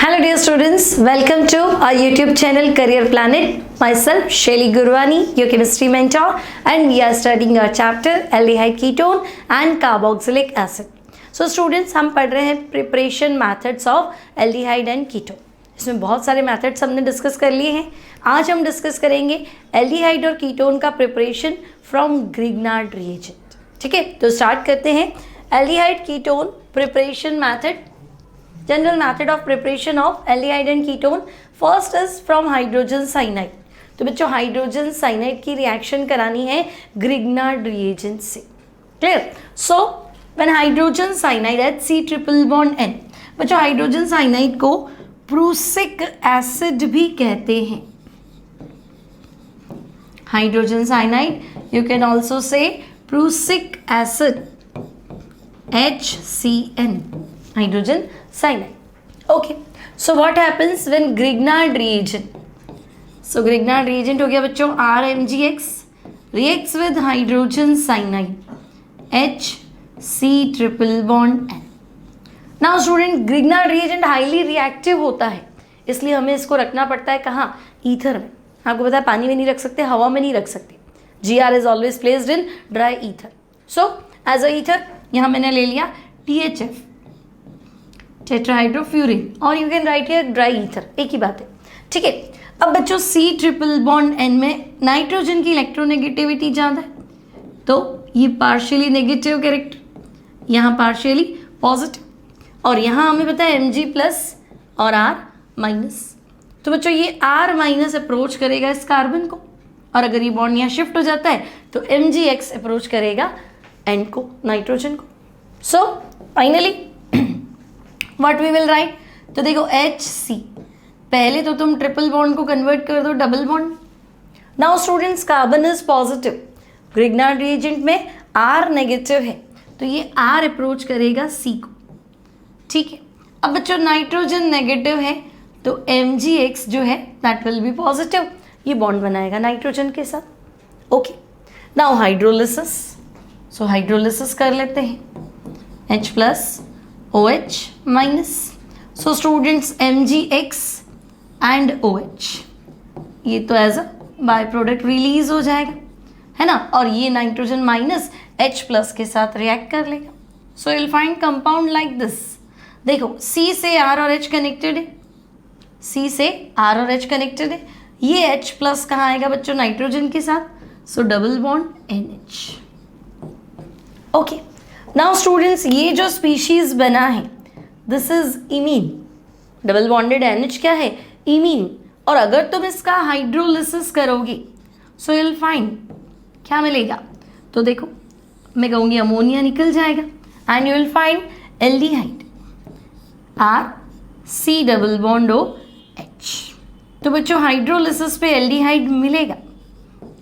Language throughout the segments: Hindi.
Hello dear students, welcome to our YouTube channel Career Planet. Myself Shaili Gurwani, your chemistry mentor, and we are studying our chapter aldehyde ketone and carboxylic acid. So students, हम पढ़ रहे हैं preparation methods of aldehyde and ketone. इसमें बहुत सारे methods हमने डिस्कस कर लिए हैं. आज हम डिस्कस करेंगे aldehyde और ketone का preparation from Grignard reagent. ठीक है, तो स्टार्ट करते हैं. aldehyde ketone preparation method. General method of preparation of aldehyde and ketone. First is from hydrogen cyanide. तो बच्चों हाइड्रोजन साइनाइड की रिएक्शन करानी है ग्रिग्नार्ड रिएजेंट से. Clear? So when hydrogen cyanide at C triple bond N. बच्चों हाइड्रोजन साइनाइड को प्रूसिक एसिड भी कहते हैं. Hydrogen cyanide you can also say prussic acid HCN. Hydrogen cyanide. Okay. So what happens when Grignard reagent? So Grignard reagent हो गया बच्चों RMgX reacts with hydrogen cyanide HC triple bond N. Now student, Grignard reagent highly reactive होता है, इसलिए हमें इसको रखना पड़ता है कहाँ? ईथर में. आपको पता है पानी में नहीं रख सकते, हवा में नहीं रख सकते. Gr is always placed in dry ether. So as a ether यहाँ मैंने ले लिया THF टेट्राहाइड्रोफ्यूरिन और you can write here dry ether. एक ही बात है. ठीक है. अब बच्चों C ट्रिपल बॉन्ड N में नाइट्रोजन की इलेक्ट्रोनेगेटिविटी ज़्यादा है, तो ये पार्शियली नेगेटिव कैरेक्टर, यहाँ पार्शियली पॉजिटिव, और यहाँ हमें पता है Mg प्लस और R माइनस. तो बच्चों ये R माइनस अप्रोच करेगा इस कार्बन को, और अगर ये बॉन्ड यहाँ शिफ्ट हो जाता है तो MgX अप्रोच करेगा N को, नाइट्रोजन को. So finally what we will write. तो देखो HC, पहले तो तुम ट्रिपल बॉन्ड को कन्वर्ट कर दो double bond. Now students carbon is positive, Grignard reagent में R नेगेटिव है, तो ये R अप्रोच करेगा C को. ठीक है. अब बच्चों नाइट्रोजन नेगेटिव है, तो MgX जो है दैट विल बी पॉजिटिव, ये बॉन्ड बनाएगा नाइट्रोजन के साथ. Okay. Now hydrolysis. So hydrolysis कर लेते हैं. H plus OH minus. So students MgX and OH ये तो as a by product release हो जाएगा, है ना, और ये नाइट्रोजन माइनस H प्लस के साथ रिएक्ट कर लेगा. So you will find compound like this. देखो C से R और H कनेक्टेड है, C से R और H कनेक्टेड है, ये H प्लस कहाँ आएगा बच्चों? नाइट्रोजन के साथ. सो double bond NH. Okay. Now students ये जो स्पीशीज बना है this is imine. Double bonded NH क्या है? इमीन. और अगर तुम इसका हाइड्रोलिसिस करोगे सो यू विल फाइंड क्या मिलेगा. तो देखो मैं कहूँगी अमोनिया निकल जाएगा and you will find aldehyde RC double bond OH. तो बच्चों हाइड्रोलिसिस पे एल्डिहाइड मिलेगा,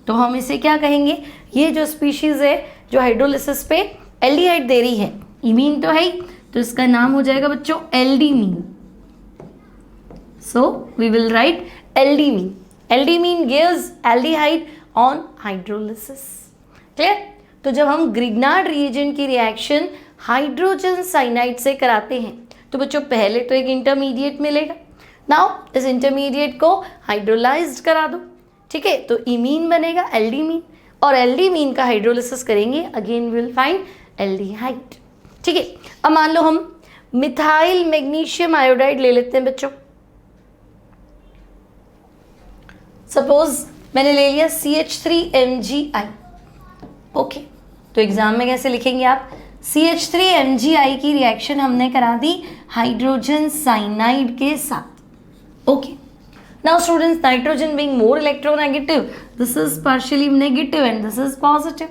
तो हम इसे क्या कहेंगे? ये जो स्पीशीज है जो हाइड्रोलिसिस पे एल्डिहाइड दे रही है, इमीन तो है ही, तो इसका नाम हो जाएगा बच्चों aldimine. So we will write aldimine. Aldimine gives aldehyde on hydrolysis. Clear? तो जब हम ग्रिग्नार्ड रिएजेंट की रिएक्शन हाइड्रोजन साइनाइड से कराते हैं तो बच्चों पहले तो एक इंटरमीडिएट मिलेगा. नाउ इस इंटरमीडिएट को हाइड्रोलाइज्ड करा दो. ठीक है, तो इमीन बनेगा एल्डीमीन, और एल्डीमीन का हाइड्रोलिसिस करेंगे again we will find aldehyde. ठीक है. अब मान लो हम मिथाइल मैग्नीशियम आयोडाइड ले लेते हैं बच्चों. सपोज मैंने ले लिया CH3MgI. ओके. तो एग्जाम में कैसे लिखेंगे आप? CH3MgI की रिएक्शन हमने करा दी हाइड्रोजन साइनाइड के साथ. Okay. Now students, nitrogen being more electronegative, this is partially negative and this is positive.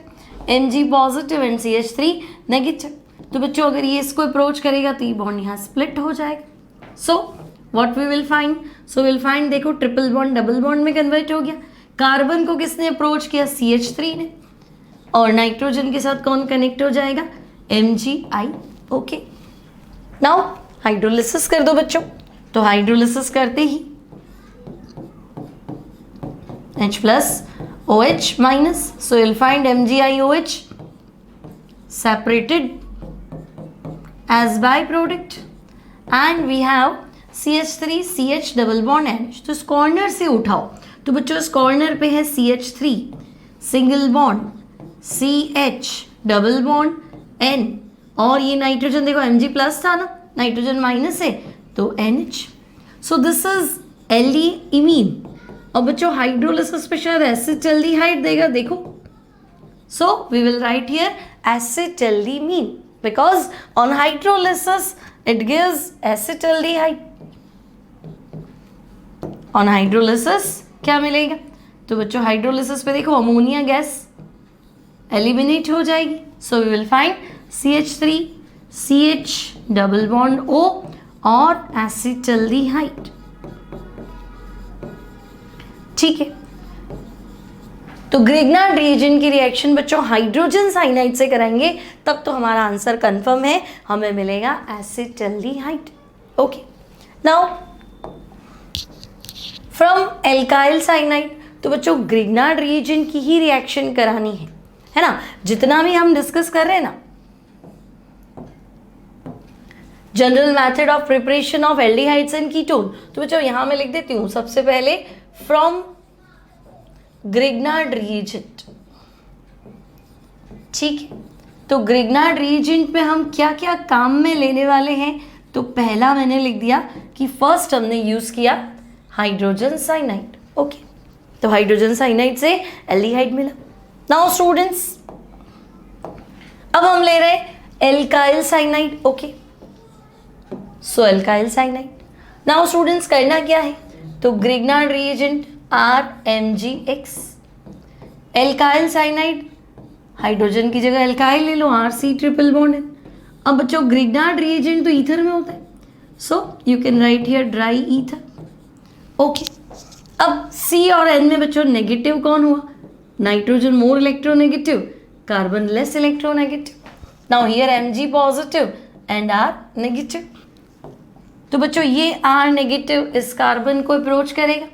Mg positive and CH3 negative. तो बच्चों अगर ये इसको अप्रोच करेगा तो ये बॉन्ड यहाँ स्प्लिट हो जाएगा. So what we will find? So will find, देखो ट्रिपल बॉन्ड डबल बॉन्ड में कन्वर्ट हो गया. कार्बन को किसने अप्रोच किया? CH3 ने. और नाइट्रोजन के साथ कौन कनेक्ट हो जाएगा? MgI. ओके. नाउ हाइड्रोलिसिस कर दो बच्चों. तो हाइड्रोलिसिस करते ही H plus OH minus, so you'll find MgIOH separated as byproduct, and we have CH3 CH double bond NH, तो इस कॉर्नर से उठाओ तो बच्चों इस कॉर्नर पे है CH3 single bond CH double bond N, और ये नाइट्रोजन देखो Mg प्लस था ना, नाइट्रोजन माइनस है तो NH। So this is aldimine. और बच्चों हाइड्रोलिसिस पे शायद एसिटाल्डिहाइड देगा, देखो। So we will write here acetaldimine because on hydrolysis it gives acetaldehyde. On hydrolysis क्या मिलेगा? तो बच्चों हाइड्रोलिसिस पे देखो अमोनिया गैस एलिमिनेट हो जाएगी। So we will find CH3 CH double bond O और एसिटाल्डिहाइड। ठीक है, तो ग्रिग्नार्ड रिएजेंट की रिएक्शन बच्चों हाइड्रोजन साइनाइड से कराएंगे तब तो हमारा आंसर कंफर्म है, हमें मिलेगा acetaldehyde. Okay, now from alkyl cyanide, तो बच्चों ग्रिग्नार्ड रिएजेंट की ही रिएक्शन करानी है ना। जितना भी हम डिस्कस कर रहे हैं ना, general method of preparation of aldehydes and ketone, तो बच्चों यहां मैं लिख देती हूं सबसे पहले फ्रॉम ग्रिग्नार्ड रिएजेंट। ठीक है, तो ग्रिग्नार्ड रिएजेंट में हम क्या क्या काम में लेने वाले हैं, तो पहला मैंने लिख दिया कि फर्स्ट हमने यूज किया हाइड्रोजन साइनाइड। ओके, तो हाइड्रोजन साइनाइड से एल्डिहाइड मिला। नाउ स्टूडेंट्स अब हम ले रहे हैं एल्काइल साइनाइड। ओके, सो एल्काइल साइनाइड। नाउ स्टूडेंट्स करना क्या है, तो Grignard reagent RMgX, alkyl cyanide hydrogen की जगह एल्काइल ले लो RC ट्रिपल बॉन्ड है। अब बच्चों ग्रिग्नार्ड रिएजेंट तो ईथर में होता है, so you can write here dry ether. Okay, अब C और N में बच्चों नेगेटिव कौन हुआ? Nitrogen more electronegative, carbon less electronegative. Now here Mg positive and R negative, तो बच्चों ये R नेगेटिव इस कार्बन को अप्रोच करेगा,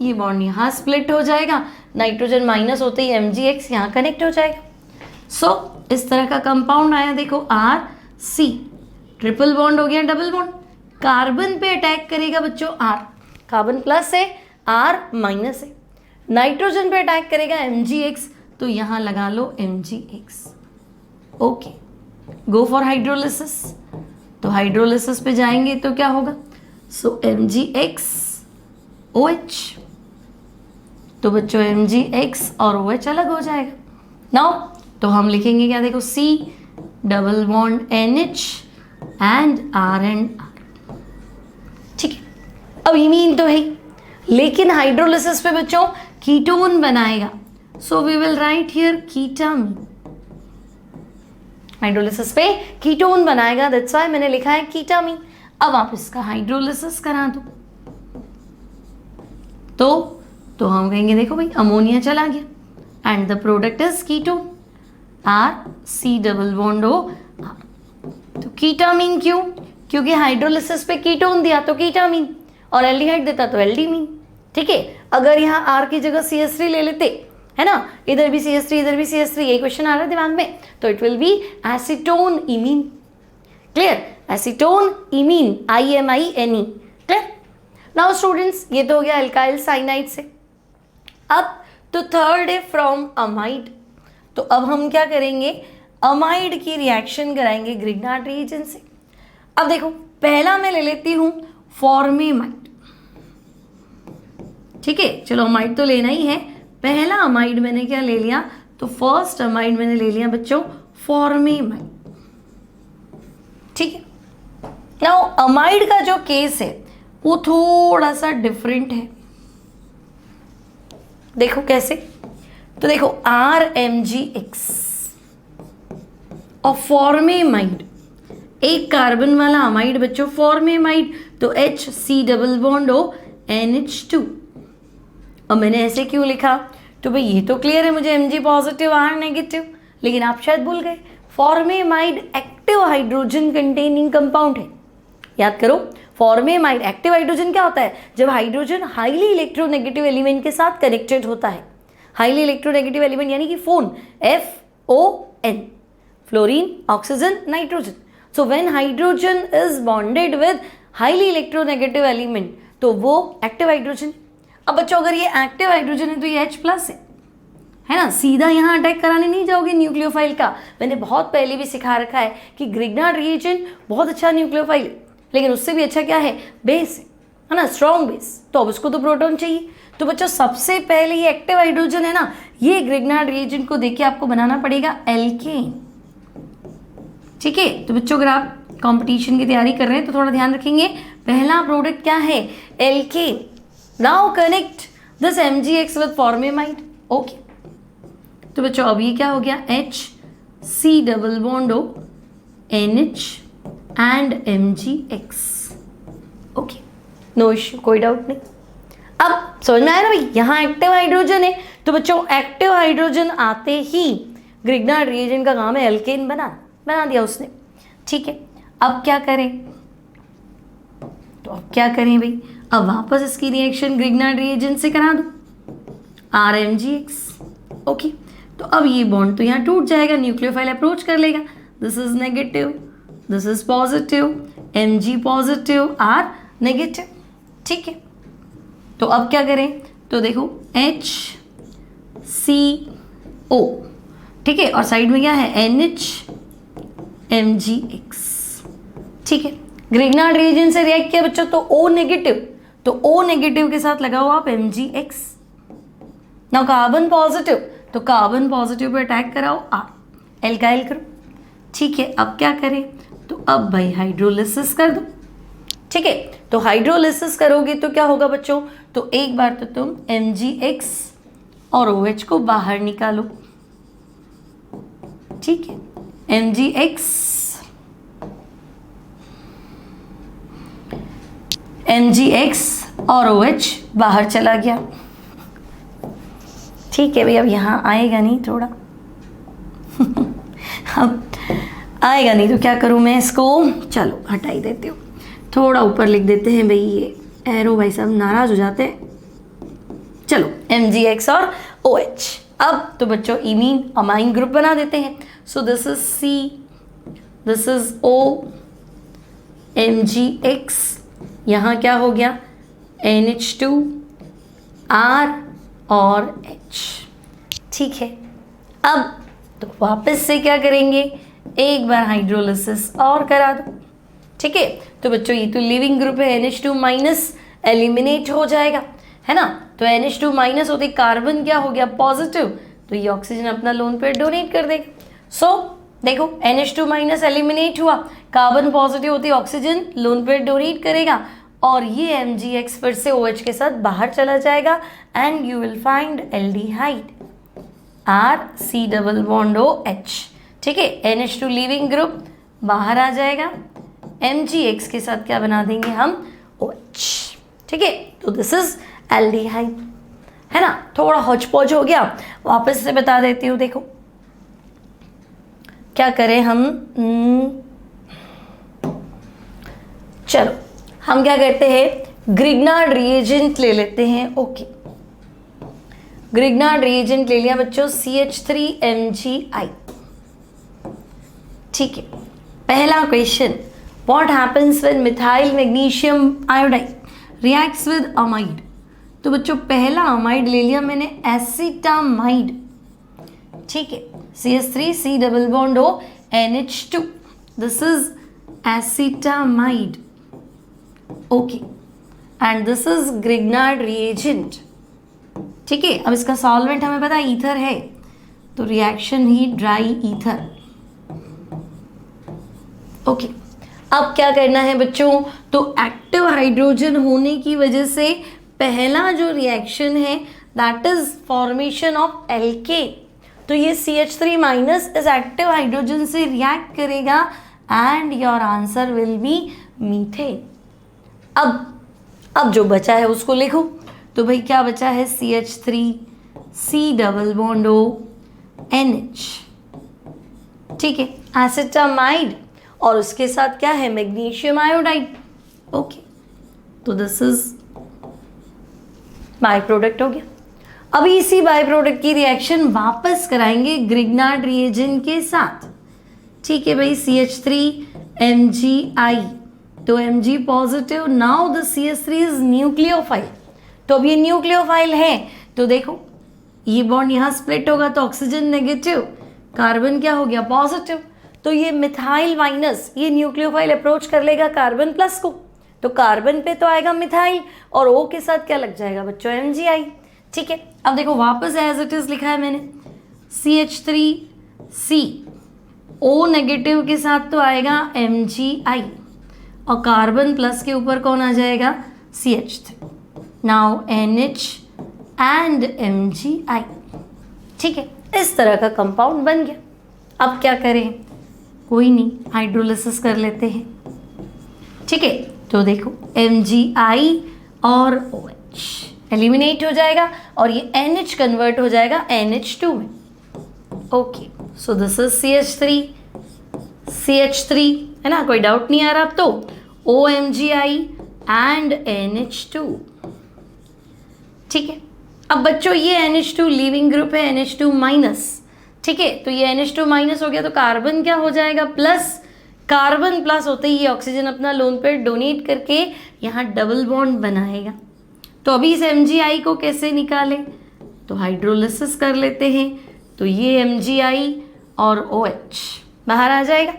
ये बॉन्ड यहाँ स्प्लिट हो जाएगा, नाइट्रोजन माइनस होते ही MgX यहाँ कनेक्ट हो जाएगा। सो इस तरह का कंपाउंड आया, देखो RC ट्रिपल बॉन्ड हो गया डबल बॉन्ड, कार्बन पे अटैक करेगा बच्चों R, कार्बन प्लस है R माइनस है, नाइट्रोजन पे अटैक करेगा MgX, तो यहाँ लगा लो MgX। Okay, go for hydrolysis, तो हाइड्रोलिसिस पे जाएंगे तो क्या होगा, सो MgX OH, तो बच्चों MgX और OH अलग हो जाएगा। नाउ तो हम लिखेंगे क्या, देखो C double bond NH and R and R। ठीक है, अब इमीन तो है लेकिन हाइड्रोलिसिस पे बच्चों कीटोन बनाएगा, so we will write here ketimine. Hydrolysis पे कीटोन बनाएगा, दैट्स व्हाई मैंने लिखा है कीटामीन। अब आप इसका हाइड्रोलिसिस करा दो तो हम कहेंगे देखो भाई अमोनिया चला गया and the product is ketone RC double bond O R। तो कीटामीन क्यों? क्योंकि हाइड्रोलिसिस पे कीटोन दिया तो कीटामीन, और एल्डिहाइड देता तो एल्डीमीन। ठीक है, अगर यहाँ R की जगह CH3 ले लेते है ना, इधर भी CH3 इधर भी CH3, ये क्वेश्चन आ रहा है दिमाग में, तो it will be acetone imine. Clear, acetone imine IMINE। Clear. Now students ये तो हो गया एल्काइल साइनाइड से। अब तो थर्ड है फ्रॉम अमाइड, तो अब हम क्या करेंगे, अमाइड की रिएक्शन कराएंगे ग्रिग्नार्ड रिएजेंट से। अब देखो पहला मैं ले लेती हूँ फॉर्मेमाइड। ठीक है, चलो अमाइड तो लेना ही है, पहला अमाइड मैंने क्या ले लिया, तो फर्स्ट अमाइड मैंने ले लिया बच्चों फॉर्मेमाइड। ठीक है, नाउ अमाइड का जो केस है वो थोड़ा सा डिफरेंट है। देखो कैसे, तो देखो RMgX और फॉर्मेमाइड, एक कार्बन वाला अमाइड बच्चों फॉर्मेमाइड, तो HC double bond O NH2। और मैंने ऐसे क्यों लिखा, तो भाई ये तो क्लियर है मुझे Mg पॉजिटिव R नेगेटिव, लेकिन आप शायद भूल गए फॉर्मेमाइड एक्टिव हाइड्रोजन कंटेनिंग कंपाउंड है। याद करो फॉर्मेमाइड एक्टिव हाइड्रोजन क्या होता है, जब हाइड्रोजन हाईली इलेक्ट्रोनेगेटिव एलिमेंट के साथ कनेक्टेड होता है। हाईली इलेक्ट्रोनेगेटिव एलिमेंट यानी कि phone FON, fluorine oxygen nitrogen. So when hydrogen is bonded with highly electronegative element, तो वो एक्टिव हाइड्रोजन। अब बच्चों अगर ये एक्टिव हाइड्रोजन है तो ये H+ है ना, सीधा यहाँ अटैक कराने नहीं जाओगे न्यूक्लियोफाइल का। मैंने बहुत पहले भी सिखा रखा है कि ग्रिग्नार्ड रिएजेंट बहुत अच्छा न्यूक्लियोफाइल है, लेकिन उससे भी अच्छा क्या है, बेस है ना, स्ट्रॉन्ग बेस। तो अब उसको तो प्रोटॉन चाहिए। तो बच्चों सबसे पहले ये एक्टिव हाइड्रोजन है ना, ये ग्रिग्नार्ड रिएजेंट को देखिए आपको बनाना पड़ेगा एल्केन। ठीक है, तो बच्चों अगर आप कंपटीशन की तैयारी कर रहे हैं तो थोड़ा ध्यान रखेंगे, पहला प्रोडक्ट क्या है, alkane. Now connect this MgX with formamide. Okay, तो बच्चों अब ये क्या हो गया, HC double bond O NH and MgX। Okay, no issue, कोई डाउट नहीं। अब समझ में आया ना भाई, यहाँ एक्टिव हाइड्रोजन है, तो बच्चों एक्टिव हाइड्रोजन आते ही ग्रिग्नार्ड रिएजेंट का काम है एल्केन बना दिया उसने। ठीक है, अब क्या करें, तो अब क्या करें भाई, अब वापस इसकी रिएक्शन ग्रिग्नार्ड रिएजेंट से करा दो, RMgX। ओके, तो अब ये बॉन्ड तो यहाँ टूट जाएगा, न्यूक्लियोफाइल अप्रोच कर लेगा, this is negative, this is positive, Mg positive, R negative. ठीक है, तो अब क्या करें, तो देखो HCO, ठीक है, और साइड में क्या है, NH MgX। ठीक है, ग्रिग्नार्ड रिएजेंट से रिएक्ट किया बच्चों, तो O नेगेटिव, तो O नेगेटिव के साथ लगाओ आप MgX। नाउ कार्बन पॉजिटिव, तो कार्बन पॉजिटिव पे अटैक कराओ, एल्काइल करो। ठीक है, अब क्या करें, तो अब भाई हाइड्रोलिसिस कर दो। ठीक है, तो हाइड्रोलिसिस करोगे तो क्या होगा बच्चों, तो एक बार तो तुम MgX और OH को बाहर निकालो। ठीक है, MgX और OH बाहर चला गया। ठीक है भाई, अब यहाँ आएगा नहीं थोड़ा अब आएगा नहीं तो क्या करूँ मैं इसको, चलो हटा ही देती हूँ, थोड़ा ऊपर लिख देते हैं भाई, ये एरो भाई साहब नाराज हो जाते हैं। चलो MgX और OH। अब तो बच्चों इमीन अमाइन ग्रुप बना देते हैं। सो this is C, this is O, MgX, यहाँ क्या हो गया, NH2, R और H। ठीक है, अब तो वापस से क्या करेंगे, एक बार हाइड्रोलिसिस और करा दो। ठीक है, तो बच्चों ये तो लिविंग ग्रुप है, NH2 माइनस एलिमिनेट हो जाएगा, है ना, तो NH2 माइनस होते कार्बन क्या हो गया, पॉजिटिव, तो ये ऑक्सीजन अपना लोन पेयर डोनेट कर देगा। सो देखो NH2 माइनस एलिमिनेट हुआ, कार्बन पॉजिटिव होती ऑक्सीजन लोन पेयर डोनेट करेगा, और ये MgX फिर से OH के साथ बाहर चला जाएगा, and you will find aldehyde, RC double bond OH। ठीक है, NH2 लिविंग ग्रुप बाहर आ जाएगा, MgX के साथ क्या बना देंगे हम, OH। ठीक है, तो दिस इज एल्डिहाइड, है ना, थोड़ा हौच-पौच हो गया, वापस से बता देती हूँ। देखो क्या करें हम, चलो हम क्या करते हैं, ग्रिग्नार्ड रिएजेंट ले लेते हैं। ओके, ग्रिग्नार्ड रिएजेंट ले लिया बच्चों, CH3MgI। ठीक है, पहला question, what happens when methyl magnesium iodide reacts with amide. तो बच्चों पहला अमाइड ले लिया मैंने, एसिटामाइड। ठीक है, CH3C double bond O NH2, this is acetamide. Okay, and this is Grignard reagent. ठीक है, अब इसका सॉल्वेंट हमें पता है ईथर है, तो रिएक्शन ही ड्राई ईथर। ओके, अब क्या करना है बच्चों, तो एक्टिव हाइड्रोजन होने की वजह से पहला जो रिएक्शन है that is formation of alkene. तो ये CH3 माइनस इस एक्टिव हाइड्रोजन से रिएक्ट करेगा and your answer will be methane. अब जो बचा है उसको लिखो, तो भाई क्या बचा है, CH3C double bond O NH। ठीक है, एसिटामाइड, और उसके साथ क्या है, मैग्नीशियम आयोडाइड। ओके, तो दिस इज बाय प्रोडक्ट हो गया। अभी इसी बाय प्रोडक्ट की रिएक्शन वापस कराएंगे ग्रिग्नार्ड रिएजेंट के साथ। ठीक है भाई, CH3MgI तो Mg positive, now the CH3 is nucleophile. तो अब ये न्यूक्लियोफाइल है, तो देखो ये बॉन्ड यहाँ स्प्लिट होगा तो ऑक्सीजन नेगेटिव, कार्बन क्या हो गया पॉजिटिव। तो ये मिथाइल माइनस, ये न्यूक्लियोफाइल अप्रोच कर लेगा कार्बन प्लस को, तो कार्बन पे तो आएगा मिथाइल और O के साथ क्या लग जाएगा बच्चों MgI। ठीक है, अब देखो वापस एज इट इज लिखा है मैंने, CH3C, O नेगेटिव के साथ तो आएगा MgI और कार्बन प्लस के ऊपर कौन आ जाएगा CH3, now NH and MgI। ठीक है, इस तरह का कंपाउंड बन गया। अब क्या करें, कोई नहीं, हाइड्रोलिसिस कर लेते हैं। ठीक है, तो देखो MgI और OH एलिमिनेट हो जाएगा और ये NH कन्वर्ट हो जाएगा NH2 में। Okay, so this is CH3 है ना, कोई डाउट नहीं आ रहा अब तो, OMgI एंड NH2। ठीक है, अब बच्चों ये NH2 लीविंग ग्रुप है, NH2 माइनस। ठीक है, तो ये NH2 माइनस हो गया तो कार्बन क्या हो जाएगा प्लस, कार्बन प्लस होते ही ये ऑक्सीजन अपना लोन पेयर डोनेट करके यहाँ डबल बॉन्ड बनाएगा। तो अभी इस MgI को कैसे निकालें, तो हाइड्रोलिसिस कर लेते हैं, तो ये MgI और OH बाहर आ जाएगा।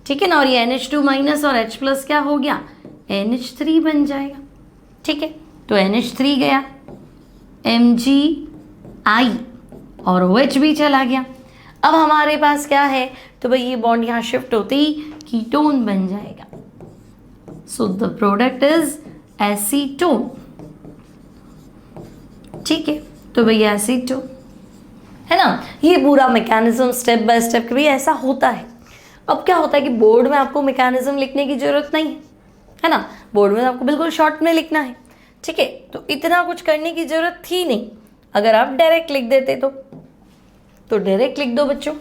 ठीक है ना, और ये NH2 माइनस और H प्लस क्या हो गया NH3 बन जाएगा। ठीक है, तो NH3 गया, MgI और OH भी चला गया। अब हमारे पास क्या है, तो भाई ये बॉन्ड यहाँ शिफ्ट होते ही कीटोन बन जाएगा। So the product is acetone. ठीक है, तो भाई एसीटोन है ना, ये पूरा मैकेनिज्म स्टेप बाय स्टेप भी ऐसा होता है। अब क्या होता है कि बोर्ड में आपको मैकेनिज्म लिखने की जरूरत नहीं है ना, बोर्ड में आपको बिल्कुल शॉर्ट में लिखना है। ठीक है, तो इतना कुछ करने की जरूरत थी नहीं, अगर आप डायरेक्ट लिख देते तो डायरेक्ट लिख दो बच्चों,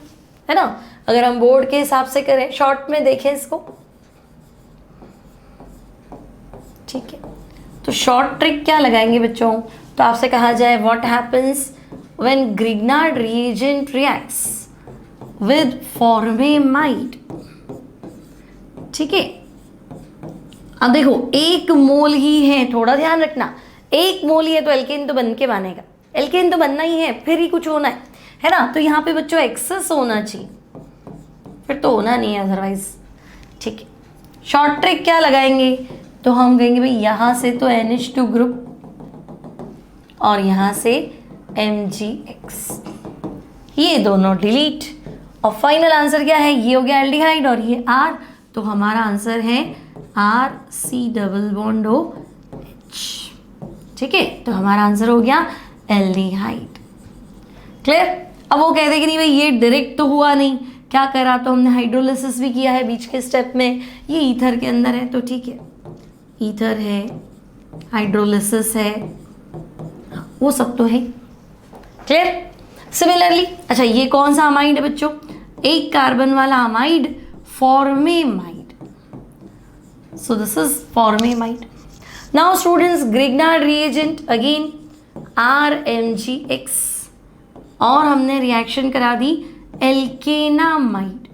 है ना। अगर हम बोर्ड के हिसाब से करें, शॉर्ट में देखें इसको, ठीक है, तो शॉर्ट ट्रिक क्या लगाएंगे बच्चों, तो आपसे कहा जाए what happens when Grignard reagent reacts with formamide. ठीक है, अब देखो 1 मोल ही है, थोड़ा ध्यान रखना, 1 मोल ही है तो एल्केन तो बन के बनेगा, एल्केन तो बनना ही है, फिर ही कुछ होना है ना। तो यहाँ पे बच्चों एक्सेस होना चाहिए, फिर तो होना नहीं है अदरवाइज। ठीक है, शॉर्ट ट्रिक क्या लगाएंगे, तो हम कहेंगे भाई यहाँ से तो NH2 ग्रुप और यहाँ से MgX, ये दोनों डिलीट, और फाइनल आंसर क्या है, ये हो गया एल्डिहाइड और ये R, तो हमारा आंसर है RC डबल बॉन्ड OH। ठीक है, तो हमारा आंसर हो गया एल्डिहाइड। क्लियर। अब वो कहते कि नहीं भाई ये डायरेक्ट तो हुआ नहीं, क्या करा, तो हमने हाइड्रोलिसिस भी किया है बीच के स्टेप में, ये ईथर के अंदर है, तो ठीक है, ईथर है, हाइड्रोलिसिस है, वो सब तो है। क्लियर। सिमिलरली अच्छा ये कौन सा अमाइड है बच्चों, एक कार्बन वाला amide, formamide. So this is formamide. Now students, Grignard reagent again RMgX, और हमने रिएक्शन करा दी alkanamide,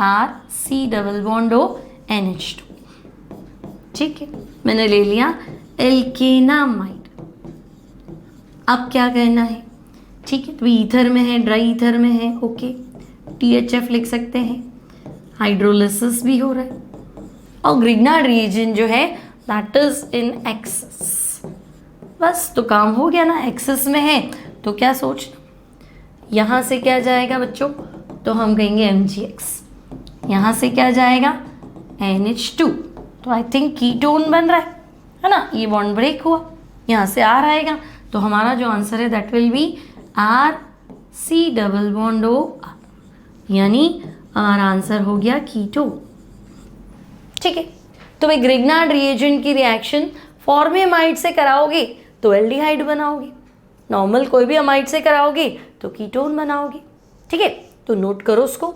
RC double bond O NH2। ठीक है, मैंने ले लिया एल्केनामाइड। अब क्या करना है, ठीक है, तो ईथर में है, ड्राई ईथर में है, ओके, THF लिख सकते हैं, हाइड्रोलिसिस भी हो रहा है, और ग्रिग्नार्ड रिएजेंट जो है दैट इज इन एक्सेस। बस तो काम हो गया ना, एक्सेस में है तो क्या सोचना, यहाँ से क्या जाएगा बच्चों, तो हम कहेंगे MgX, यहाँ से क्या जाएगा NH2, तो आई थिंक कीटोन बन रहा है ना, ये बॉन्ड ब्रेक हुआ, यहाँ से R आएगा, तो हमारा जो आंसर है that will be RC double bond O, यानी हमारा आंसर हो गया कीटोन। ठीक है, तो भाई ग्रिग्नार्ड रिएजेंट की रिएक्शन फॉर्मेमाइड से कराओगे तो एल्डिहाइड बनाओगे, नॉर्मल कोई भी अमाइड से कराओगे तो कीटोन बनाओगे। ठीक है, तो नोट करो उसको।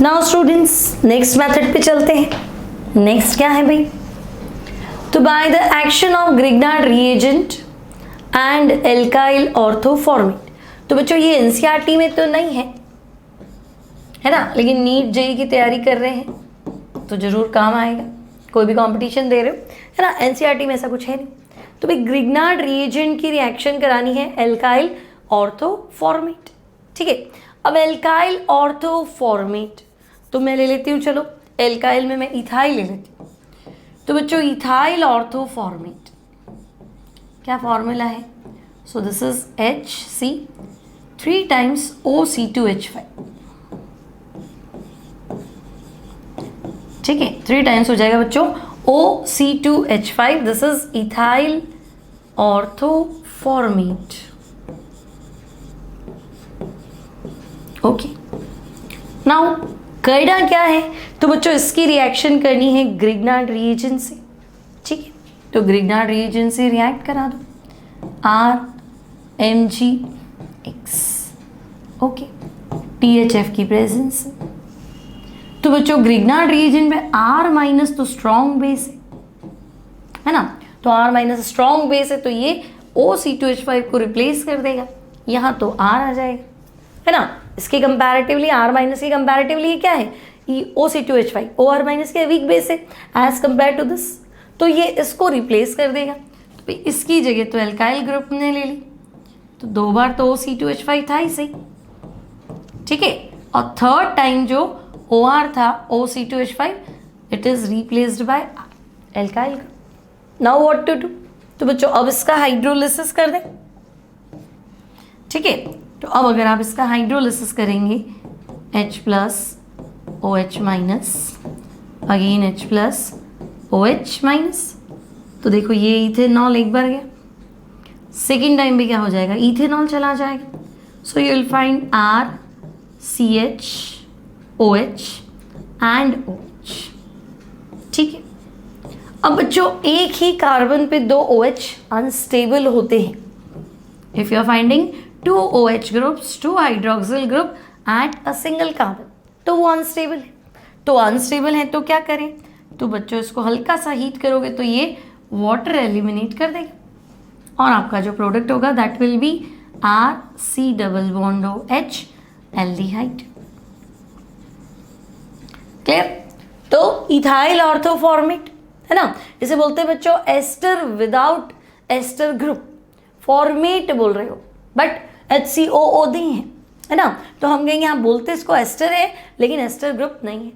नाउ स्टूडेंट्स नेक्स्ट मेथड पे चलते हैं। नेक्स्ट क्या है भाई, तो by the action of Grignard reagent and alkyl orthoformate. तो बच्चों ये एनसीईआरटी में तो नहीं है ना, लेकिन नीट जेई की तैयारी कर रहे हैं तो जरूर काम आएगा, कोई भी कंपटीशन दे रहे हो है ना। एनसीईआरटी में ऐसा कुछ है नहीं। तो भाई ग्रिग्नार्ड रिएजेंट की रिएक्शन करानी है एल्काइल ऑर्थोफॉर्मेट, ठीक है। अब एल्काइल ऑर्थोफॉर्मेट तो मैं ले लेती हूँ, चलो एल्काइल में मैं इथाइल ले लेती हूँ। तो बच्चों इथाइल ऑर्थोफॉर्मेट क्या फॉर्मूला है, सो this is HC 3 times OC2H5, ठीक है 3 times हो जाएगा बच्चों OC2H5, this is ethyl orthoformate, okay. Now करना क्या है, तो बच्चों इसकी रिएक्शन करनी है ग्रिग्नार्ड रिएजेंट से, ठीक है। तो ग्रिग्नार्ड रिएजेंट से रिएक्ट करा दो RMgX, ओके, THF की प्रेजेंस। तो बच्चों ग्रिग्नार्ड रिएजेंट में R माइनस तो स्ट्रॉन्ग बेस है ना, तो R माइनस स्ट्रॉन्ग बेस है तो ये OC2H5 को रिप्लेस कर देगा, यहाँ तो R आ जाएगा है ना। इसके कंपैरेटिवली R माइनस के कंपैरेटिवली ये क्या है, OC2H5 OR माइनस के वीक बेस है एज कंपेयर टू दिस, तो ये इसको रिप्लेस कर देगा। तो इसकी जगह तो एल्काइल ग्रुप ने ले ली, तो 2 बार तो OC2H5 था ही सही, ठीक है। और थर्ड टाइम जो OR था OC2H5 it is replaced by alkyl group. Now what to do, तो बच्चों अब इसका हाइड्रोलिसिस कर दें, ठीक है। तो अब अगर आप इसका हाइड्रोलिसिस करेंगे H plus OH minus again H plus OH minus, तो देखो ये इथेनॉल एक बार गया, सेकेंड टाइम भी क्या हो जाएगा, इथेनॉल चला जाएगा। So you will find RCH OH and OH, ठीक है। अब बच्चों एक ही कार्बन पे 2 OH अनस्टेबल होते हैं। If you are finding 2 OH groups 2 hydroxyl group at a single carbon, तो वो अनस्टेबल है। तो अनस्टेबल है तो क्या करें, तो बच्चों इसको हल्का सा हीट करोगे तो ये वाटर एलिमिनेट कर देगा और आपका जो प्रोडक्ट होगा that will be RC double bond OH aldehyde, clear. तो इथाइल ऑर्थोफॉर्मेट है ना, इसे बोलते हैं बच्चों ester without ester group, formate बोल रहे हो बट HCOO नहीं है ना, तो हम कहेंगे आप बोलते इसको एस्टर है लेकिन एस्टर ग्रुप नहीं है।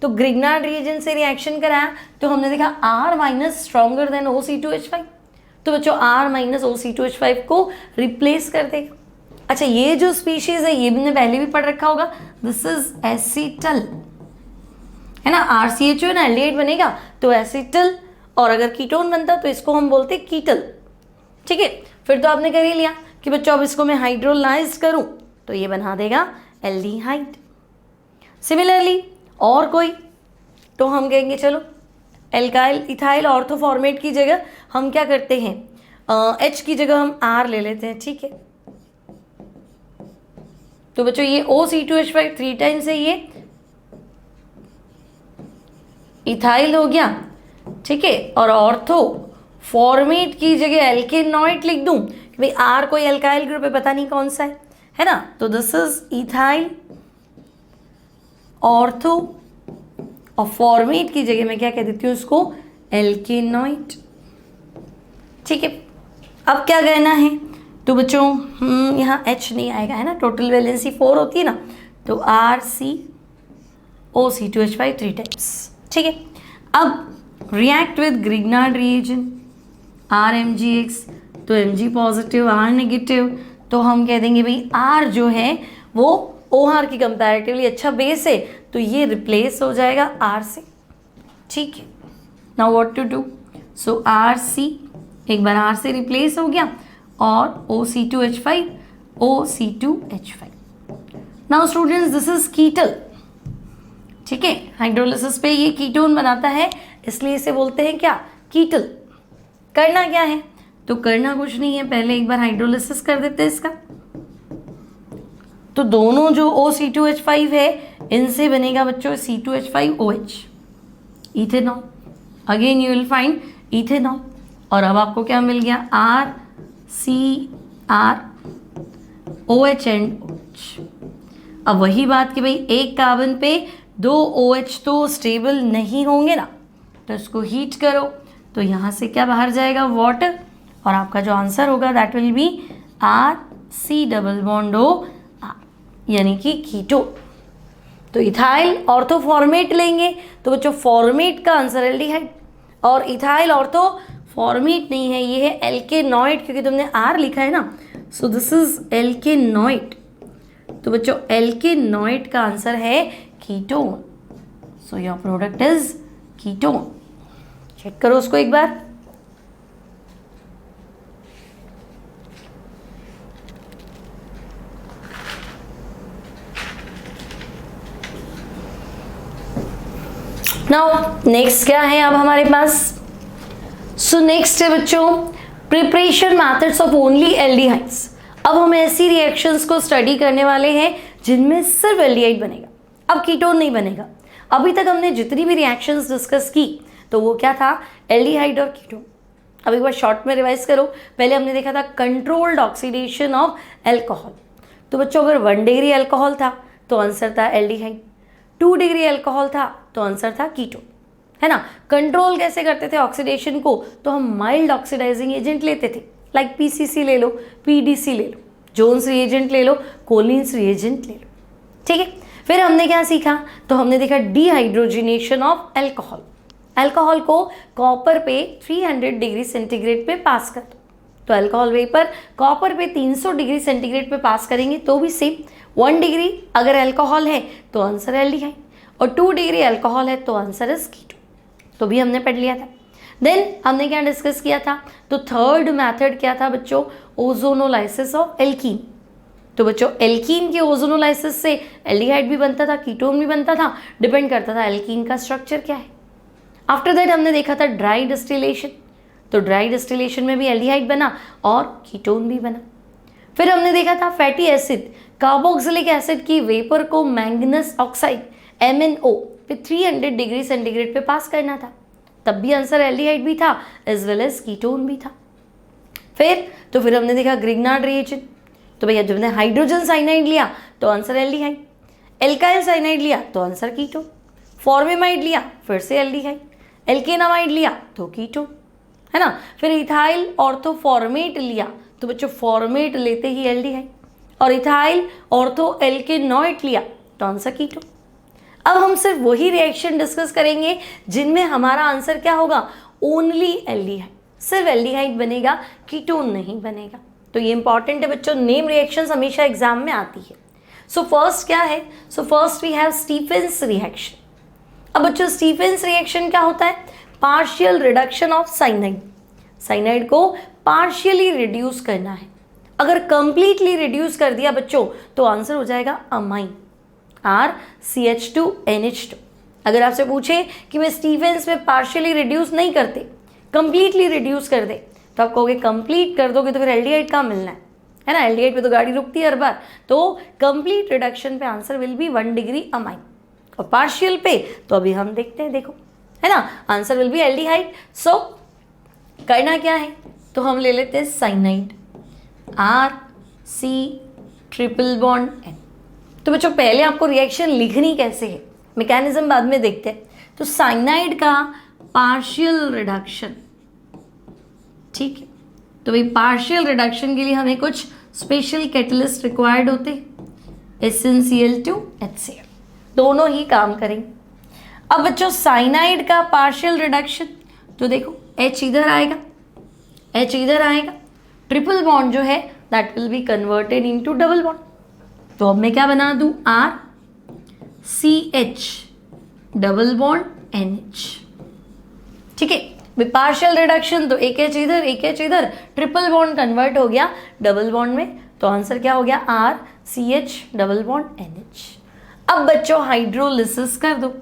तो ग्रिग्नार्ड रिएजेंट से रिएक्शन कराया तो हमने देखा R minus stronger than OC2H5, तो बच्चों R माइनस OC2H5 को रिप्लेस कर देगा। अच्छा ये जो स्पीशीज है ये मैंने पहले भी पढ़ रखा होगा, दिस इज एसिटल है ना, RCHO ना एल्डिहाइड बनेगा तो एसिटल, और अगर कीटोन बनता तो इसको हम बोलते कीटल, ठीक है। फिर तो आपने कर ही लिया कि बच्चों अब इसको मैं हाइड्रोलाइज करूं तो ये बना देगा एल्डिहाइड। सिमिलरली और कोई, तो हम कहेंगे चलो एल्काइल इथाइल ऑर्थोफॉर्मेट की जगह हम क्या करते हैं, H की जगह हम R ले लेते हैं, ठीक है। तो बच्चों ये OC2H5 3 टाइम्स है, ये इथाइल हो गया, ठीक है। और ऑर्थो फॉर्मेट की जगह एल्केनॉइड लिख दूं कि भाई R कोई एल्काइल ग्रुप है, पता नहीं कौन सा है ना, तो दिस इज इथाइल ऑर्थो, और फॉर्मेट की जगह मैं क्या कह देती हूँ उसको एल्केनॉइड, ठीक है। अब क्या कहना है, तो बच्चों यहाँ H नहीं आएगा है ना, टोटल वैलेंसी 4 होती है ना, तो RCOC2H5 3 टाइम्स, ठीक है। अब react with Grignard reagent RMgX, तो Mg पॉजिटिव R नेगेटिव, तो हम कह देंगे भाई R जो है वो OR की कंपैरेटिवली अच्छा बेस है तो ये रिप्लेस हो जाएगा R से, ठीक है। Now what to do, so RC एक बार R से रिप्लेस हो गया और OC2H5 OC2H5। Now students this is ketal, ठीक है। हाइड्रोलिसिस पे ये कीटोन बनाता है इसलिए इसे बोलते हैं क्या, कीटल। करना क्या है, तो करना कुछ नहीं है, पहले एक बार हाइड्रोलिसिस कर देते हैं इसका। तो दोनों जो OC2H5 है इनसे बनेगा बच्चों C2H5OH, ethanol. Again you will find ethanol. और अब आपको क्या मिल गया, RCrOH एंड OH। अब वही बात कि भाई एक कार्बन पे 2 OH तो स्टेबल नहीं होंगे ना, तो इसको हीट करो तो यहाँ से क्या बाहर जाएगा, वाटर। और आपका जो आंसर होगा दैट विल बी RC⋯OR, यानी कि कीटोन। तो इथाइल ऑर्थो फॉर्मेट लेंगे तो बच्चों फॉर्मेट का आंसर एल्डिहाइड, और इथाइल ऑर्थो फॉर्मेट नहीं है, ये है एल्केनॉइड, क्योंकि तुमने R लिखा है ना, सो दिस इज एल्केनॉइड। तो बच्चों एल्केनॉइड का आंसर है ketone. So your product is ketone. Check करो उसको एक बार। नाउ नेक्स्ट क्या है अब हमारे पास, सो नेक्स्ट है बच्चों preparation methods of only aldehydes. अब हम ऐसी रिएक्शंस को स्टडी करने वाले हैं जिनमें सिर्फ एल्डिहाइड बनेगा, अब कीटोन नहीं बनेगा। अभी तक हमने जितनी भी रिएक्शंस डिस्कस की तो वो क्या था, एल्डिहाइड और कीटोन। अब एक बार शॉर्ट में रिवाइज करो। पहले हमने देखा था कंट्रोल्ड ऑक्सीडेशन ऑफ एल्कोहल। तो बच्चों अगर 1 डिग्री एल्कोहल था तो आंसर था एल्डिहाइड, 2 डिग्री एल्कोहल था तो आंसर था कीटोन, है ना। कंट्रोल कैसे करते थे ऑक्सीडेशन को, तो हम माइल्ड ऑक्सीडाइजिंग एजेंट लेते थे, लाइक PCC ले लो, PDC ले लो, जोन्स रिएजेंट ले लो, कोलिन्स रिएजेंट ले लो, ठीक है। फिर हमने क्या सीखा, तो हमने देखा डिहाइड्रोजिनेशन ऑफ एल्कोहल। एल्कोहल को कॉपर पे 300 डिग्री सेंटीग्रेड पे पास कर दो, तो अल्कोहल वेपर कॉपर पे 300 डिग्री सेंटीग्रेड पे पास करेंगे तो भी सेम। 1 डिग्री अगर अल्कोहल है तो आंसर एल्डिहाइड, और 2 डिग्री अल्कोहल है तो आंसर इज कीटोन, तो भी हमने पढ़ लिया था। देन हमने क्या डिस्कस किया था, तो थर्ड मेथड क्या था बच्चों, ओजोनोलाइसिस ऑफ एल्कीन। तो बच्चों एल्कीन के ओजोनोलाइसिस से एल्डिहाइड भी बनता था, कीटोन भी बनता था, डिपेंड करता था एल्कीन का स्ट्रक्चर क्या है। आफ्टर दैट हमने देखा था ड्राई डिस्टिलेशन, तो ड्राई डिस्टिलेशन में भी एल्डिहाइड बना और कीटोन भी बना। फिर हमने देखा था फैटी एसिड, कार्बोक्सिलिक एसिड की वेपर को मैंगनस ऑक्साइड MnO पे 300 डिग्री सेंटीग्रेड पे पास करना था, तब भी आंसर एल्डिहाइड भी था एज वेल एज कीटोन भी था। फिर हमने देखा ग्रिग्नार्ड रिएजेंट, तो भैया जब हमने हाइड्रोजन साइनाइड लिया तो आंसर एल्डिहाइड, एल्काइल साइनाइड लिया तो आंसर कीटोन, फॉर्मेमाइड लिया फिर से एल्डिहाइड, एल्केनामाइड लिया तो कीटोन, है ना। फिर इथाइल ऑर्थोफॉर्मेट लिया तो बच्चों फॉर्मेट लेते ही एल्डिहाइड, और इथाइल ऑर्थो एल्केनॉइड लिया तो आंसर कीटोन। अब हम सिर्फ वही रिएक्शन डिस्कस करेंगे जिनमें हमारा आंसर क्या होगा, ओनली एल्डिहाइड, सिर्फ एल्डिहाइड बनेगा, कीटोन नहीं बनेगा। तो ये इंपॉर्टेंट है बच्चों, नेम रिएक्शंस हमेशा एग्जाम में आती है। सो फर्स्ट क्या है, so first we have Stephens reaction. अब बच्चों स्टीफेंस रिएक्शन क्या होता है, partial reduction of cyanide. Cyanide को पार्शियली रिड्यूस करना है, अगर कंप्लीटली रिड्यूस कर दिया बच्चों तो आंसर हो जाएगा अमाइन, RCH2NH2। अगर आपसे पूछे कि मैं स्टीफेंस में पार्शियली रिड्यूस नहीं करते, कंप्लीटली रिड्यूस कर दे, तो आप कहोगे कंप्लीट कर दोगे तो फिर एल्डिहाइड कहाँ मिलना है ना। एल्डिहाइड पे तो गाड़ी रुकती है हर बार, तो कंप्लीट रिडक्शन पे answer will be 1 degree amine, और पार्शियल पे तो अभी हम देखते हैं, देखो है ना, आंसर विल बी एल्डिहाइड। सो करना क्या है, तो हम ले लेते हैं साइनाइड, RC⋯N। तो बच्चों पहले आपको रिएक्शन लिखनी कैसे है, मैकेनिज्म बाद में देखते हैं। तो साइनाइड का पार्शियल रिडक्शन, ठीक है, तो भाई पार्शियल रिडक्शन के लिए हमें कुछ स्पेशल कैटलिस्ट रिक्वायर्ड होते हैं, SnCl2HCl, दोनों ही काम करेंगे। अब बच्चों साइनाइड का पार्शियल रिडक्शन, तो देखो H इधर आएगा, H इधर आएगा, ट्रिपल बॉन्ड जो है that will be converted into double bond. तो अब मैं क्या बना दूं, RCH⋯NH, ठीक है। पार्शियल रिडक्शन तो एक H इधर एक H इधर, ट्रिपल बॉन्ड कन्वर्ट हो गया डबल बॉन्ड में, तो आंसर क्या हो गया, RCH⋯NH। अब बच्चों हाइड्रोलिसिस कर दो,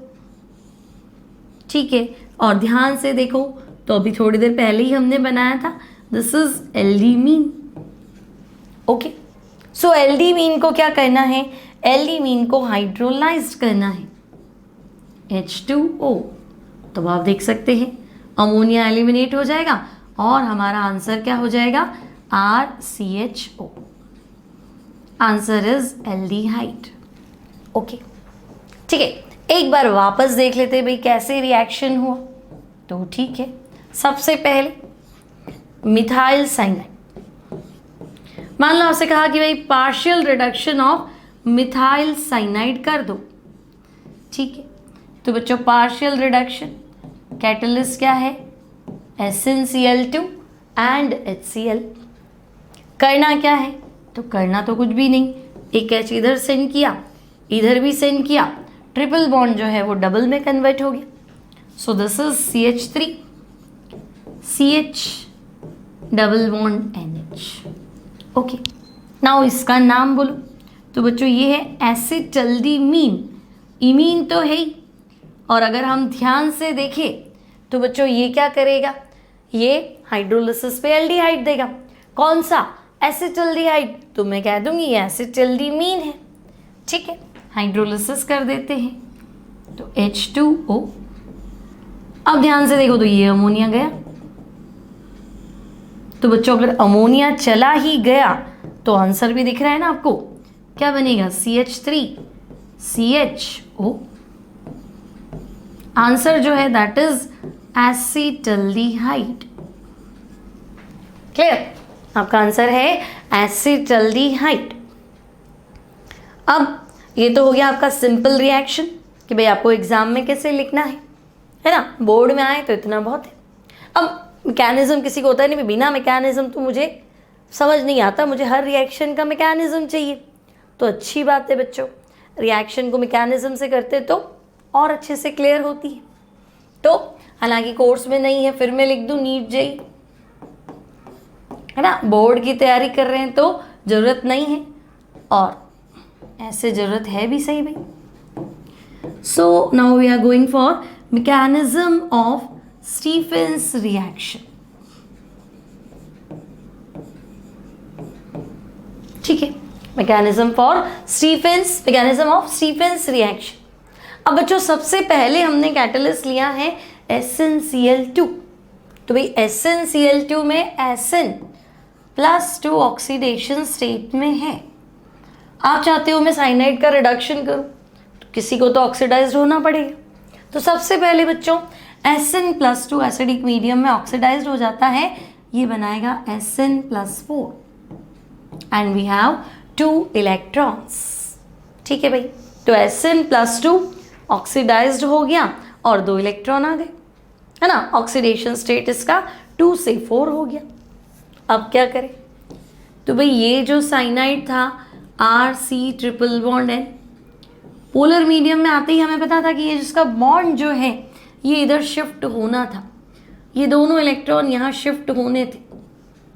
ठीक है, और ध्यान से देखो, तो अभी थोड़ी देर पहले ही हमने बनाया था, this is aldimine, okay. So aldimine को क्या करना है, एल्डी मीन को हाइड्रोलाइज करना है, H2O। तो आप देख सकते हैं अमोनिया एलिमिनेट हो जाएगा और हमारा आंसर क्या हो जाएगा, RCHO। Answer is aldehyde. Okay, ठीक है, एक बार वापस देख लेते हैं भाई कैसे रिएक्शन हुआ। तो ठीक है, सबसे पहले मिथाइल साइनाइड, मान लो आपसे कहा कि भाई partial reduction of methyl cyanide कर दो। ठीक है, तो बच्चों पार्शियल रिडक्शन, कैटलिस्ट क्या है, SnCl2 एंड HCl। करना क्या है, तो करना तो कुछ भी नहीं, एक H इधर सेंड किया, इधर भी सेंड किया, ट्रिपल बॉन्ड जो है वो डबल में कन्वर्ट हो गया। सो this is CH3, CH double bond NH। Okay, now इसका नाम बोलो। तो बच्चों ये है एसिटल्डीमीन, इमीन तो है ही, और अगर हम ध्यान से देखें तो बच्चों ये क्या करेगा, ये हाइड्रोलिसिस पे एल्डिहाइड देगा। कौन सा, एसिटल्डिहाइड। तो मैं कह दूंगी ये एसिटल्डीमीन है। ठीक है, हाइड्रोलिसिस कर देते हैं तो H2O। अब ध्यान से देखो तो ये अमोनिया गया। तो बच्चों अगर अमोनिया चला ही गया तो आंसर भी दिख रहा है ना आपको, क्या बनेगा, CH3 CHO। आंसर जो है दैट इज एसिटल्डिहाइड। क्लियर, आपका आंसर है एसिटल्डिहाइड। अब ये तो हो गया आपका सिंपल रिएक्शन कि भाई आपको एग्जाम में कैसे लिखना है ना, बोर्ड में आए तो इतना बहुत है। अब मैकेनिज्म किसी को होता है नहीं, बिना मैकेनिज्म तो मुझे समझ नहीं आता, मुझे हर रिएक्शन का मैकेनिज्म चाहिए। तो अच्छी बात है बच्चों, रिएक्शन को मैकेनिज्म से करते तो और अच्छे से क्लियर होती है। तो हालांकि कोर्स में नहीं है, फिर मैं लिख दूं नीट जेई, है ना, बोर्ड की तैयारी कर रहे हैं तो ज़रूरत नहीं है, और ऐसे ज़रूरत है भी सही भाई। So now we are going for mechanism of Stephens reaction. ठीक है, मैकेनिज्म ऑफ स्टीफेंस रिएक्शन। अब बच्चों सबसे पहले हमने कैटलिस्ट लिया है SnCl2। तो भाई SnCl2 में Sn+2 ऑक्सीडेशन स्टेट में है। आप चाहते हो मैं साइनाइड का रिडक्शन करूं, तो किसी को तो ऑक्सीडाइज्ड होना पड़ेगा। तो सबसे पहले बच्चों Sn+2 एसिडिक मीडियम में ऑक्सीडाइज्ड हो जाता है, ये बनाएगा Sn+4 and we have 2 electrons. ठीक है भाई, तो Sn+2 ऑक्सीडाइज्ड हो गया और 2 इलेक्ट्रॉन आ गए, है ना, ऑक्सीडेशन स्टेट इसका 2 से 4 हो गया। अब क्या करें, तो भाई ये जो साइनाइड था RC triple bond N, polar medium में आते ही हमें पता था कि ये जिसका बॉन्ड जो है ये इधर शिफ्ट होना था, ये दोनों इलेक्ट्रॉन यहाँ शिफ्ट होने थे।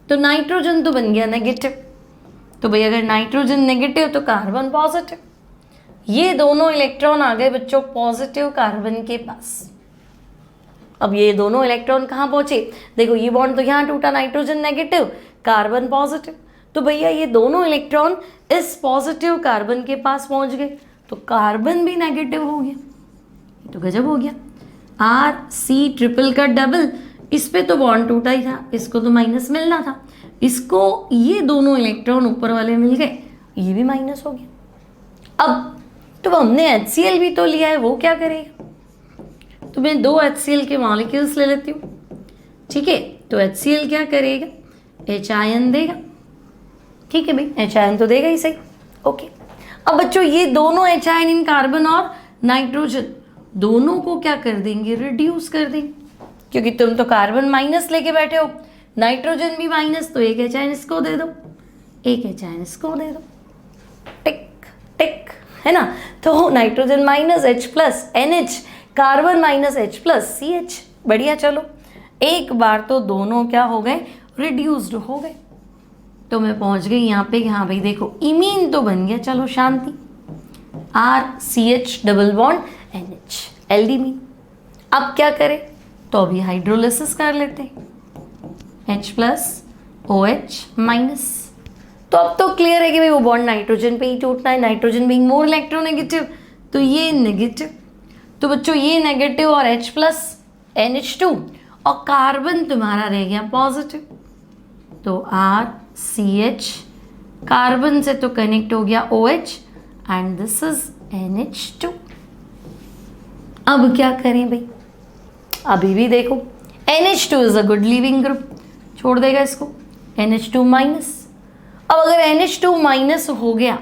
तो नाइट्रोजन तो बन गया नेगेटिव। तो भाई अगर नाइट्रोजन नेगेटिव तो कार्बन पॉजिटिव, ये दोनों इलेक्ट्रॉन आ गए बच्चों पॉजिटिव कार्बन के पास। अब ये दोनों इलेक्ट्रॉन कहाँ पहुंचे, देखो ये बॉन्ड तो यहाँ टूटा, नाइट्रोजन नेगेटिव कार्बन पॉजिटिव, तो भैया ये दोनों इलेक्ट्रॉन इस पॉजिटिव कार्बन के पास पहुंच गए, तो कार्बन भी नेगेटिव हो गया। तो गजब हो गया, RC ट्रिपल का डबल, इस पे तो बॉन्ड टूटा ही था, इसको तो माइनस मिलना था, इसको ये दोनों इलेक्ट्रॉन ऊपर वाले मिल गए, ये भी माइनस हो गया। अब तो हमने HCl भी तो लिया है, वो क्या करेगा, तो मैं 2 HCl के मॉलिक्यूल्स ले लेती हूँ। ठीक है, तो HCl क्या करेगा, H आयन देगा। ठीक है भाई, H आयन तो देगा ही सही। ओके, अब बच्चों ये दोनों H आयन इन कार्बन और नाइट्रोजन दोनों को क्या कर देंगे, रिड्यूस कर देंगे, क्योंकि तुम तो कार्बन माइनस लेके बैठे हो, नाइट्रोजन भी माइनस, तो एक H आयन इसको दे दो, एक H आयन इसको दे दो, टिक टिक, है ना। तो nitrogen minus H plus NH, carbon minus H plus CH, बढ़िया। चलो एक बार तो दोनों क्या हो गए, रिड्यूस्ड हो गए। तो मैं पहुंच गई यहाँ पे, हाँ भाई देखो इमीन तो बन गया, चलो शांति, RCH डबल बॉन्ड NH एल्डिमीन। अब क्या करें, तो अभी हाइड्रोलिसिस कर लेते हैं, H प्लस OH माइनस, तो अब तो क्लियर है कि भाई वो बॉन्ड नाइट्रोजन पे ही टूटना है, नाइट्रोजन बीइंग मोर इलेक्ट्रोनेगेटिव, तो ये नेगेटिव, तो बच्चों ये नेगेटिव और H प्लस NH2 और कार्बन तुम्हारा रह गया पॉजिटिव, तो RCH कार्बन से तो कनेक्ट हो गया OH and this is NH2। अब क्या करें भाई, अभी भी देखो NH2 is a good leaving group, छोड़ देगा इसको, NH2 माइनस। अब अगर NH2 माइनस हो गया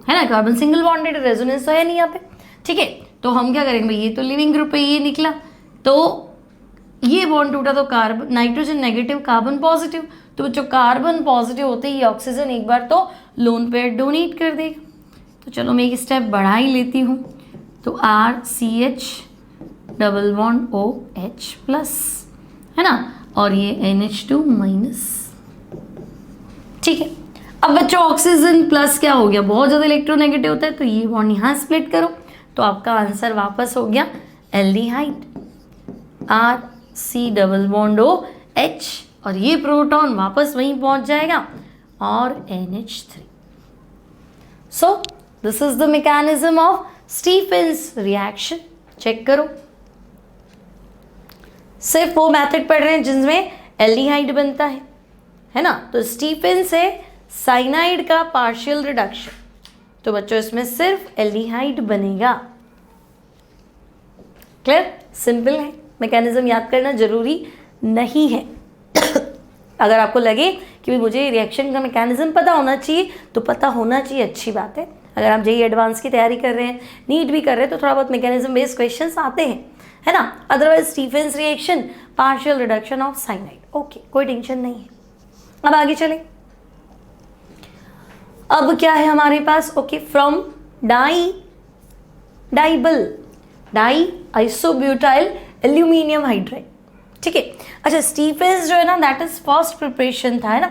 है ना, कार्बन सिंगल बॉन्डेड, रेजोनेंस तो है नहीं यहाँ पे, ठीक है, तो हम क्या करेंगे भाई, ये तो लिविंग ग्रुप है, ये निकला, तो ये बॉन्ड टूटा तो carbon nitrogen negative carbon positive, तो बच्चों कार्बन पॉजिटिव होते ही ऑक्सीजन एक बार तो लोन पेयर डोनेट कर देगा। तो चलो मैं एक स्टेप बढ़ा ही लेती हूँ, तो RCH double bond OH plus, है ना, और ये NH2 माइनस, ठीक है। अब बच्चों ऑक्सीजन प्लस क्या हो गया, बहुत ज़्यादा इलेक्ट्रोनेगेटिव होता है, तो ये बॉन्ड यहाँ स्प्लिट करो, तो आपका आंसर वापस हो गया aldehyde, RC double bond OH, और ये प्रोटॉन वापस वहीं पहुंच जाएगा और NH3। So this is the mechanism of Stephens reaction. Check करो, सिर्फ वो मेथड पढ़ रहे हैं जिसमें एल्डिहाइड बनता है ना, तो स्टीफेंस से साइनाइड का पार्शियल रिडक्शन, तो बच्चों इसमें सिर्फ एल्डिहाइड बनेगा। क्लियर, सिंपल है, मैकेनिज्म याद करना जरूरी नहीं है। अगर आपको लगे कि मुझे रिएक्शन का मैकेनिज्म पता होना चाहिए तो पता होना चाहिए, अच्छी बात है। अगर आप जेईई एडवांस की तैयारी कर रहे हैं, नीट भी कर रहे हैं, तो थोड़ा बहुत मैकेनिज्म बेस्ड क्वेश्चंस आते हैं, है ना। Otherwise Stephens reaction, partial reduction of cyanide, okay, कोई टेंशन नहीं है। अब आगे चले, अब क्या है हमारे पास, okay, from di isobutyl aluminium hydride, ठीक है। अच्छा, स्टीफेंस जो है ना, दैट इज फर्स्ट प्रिपरेशन था, है ना,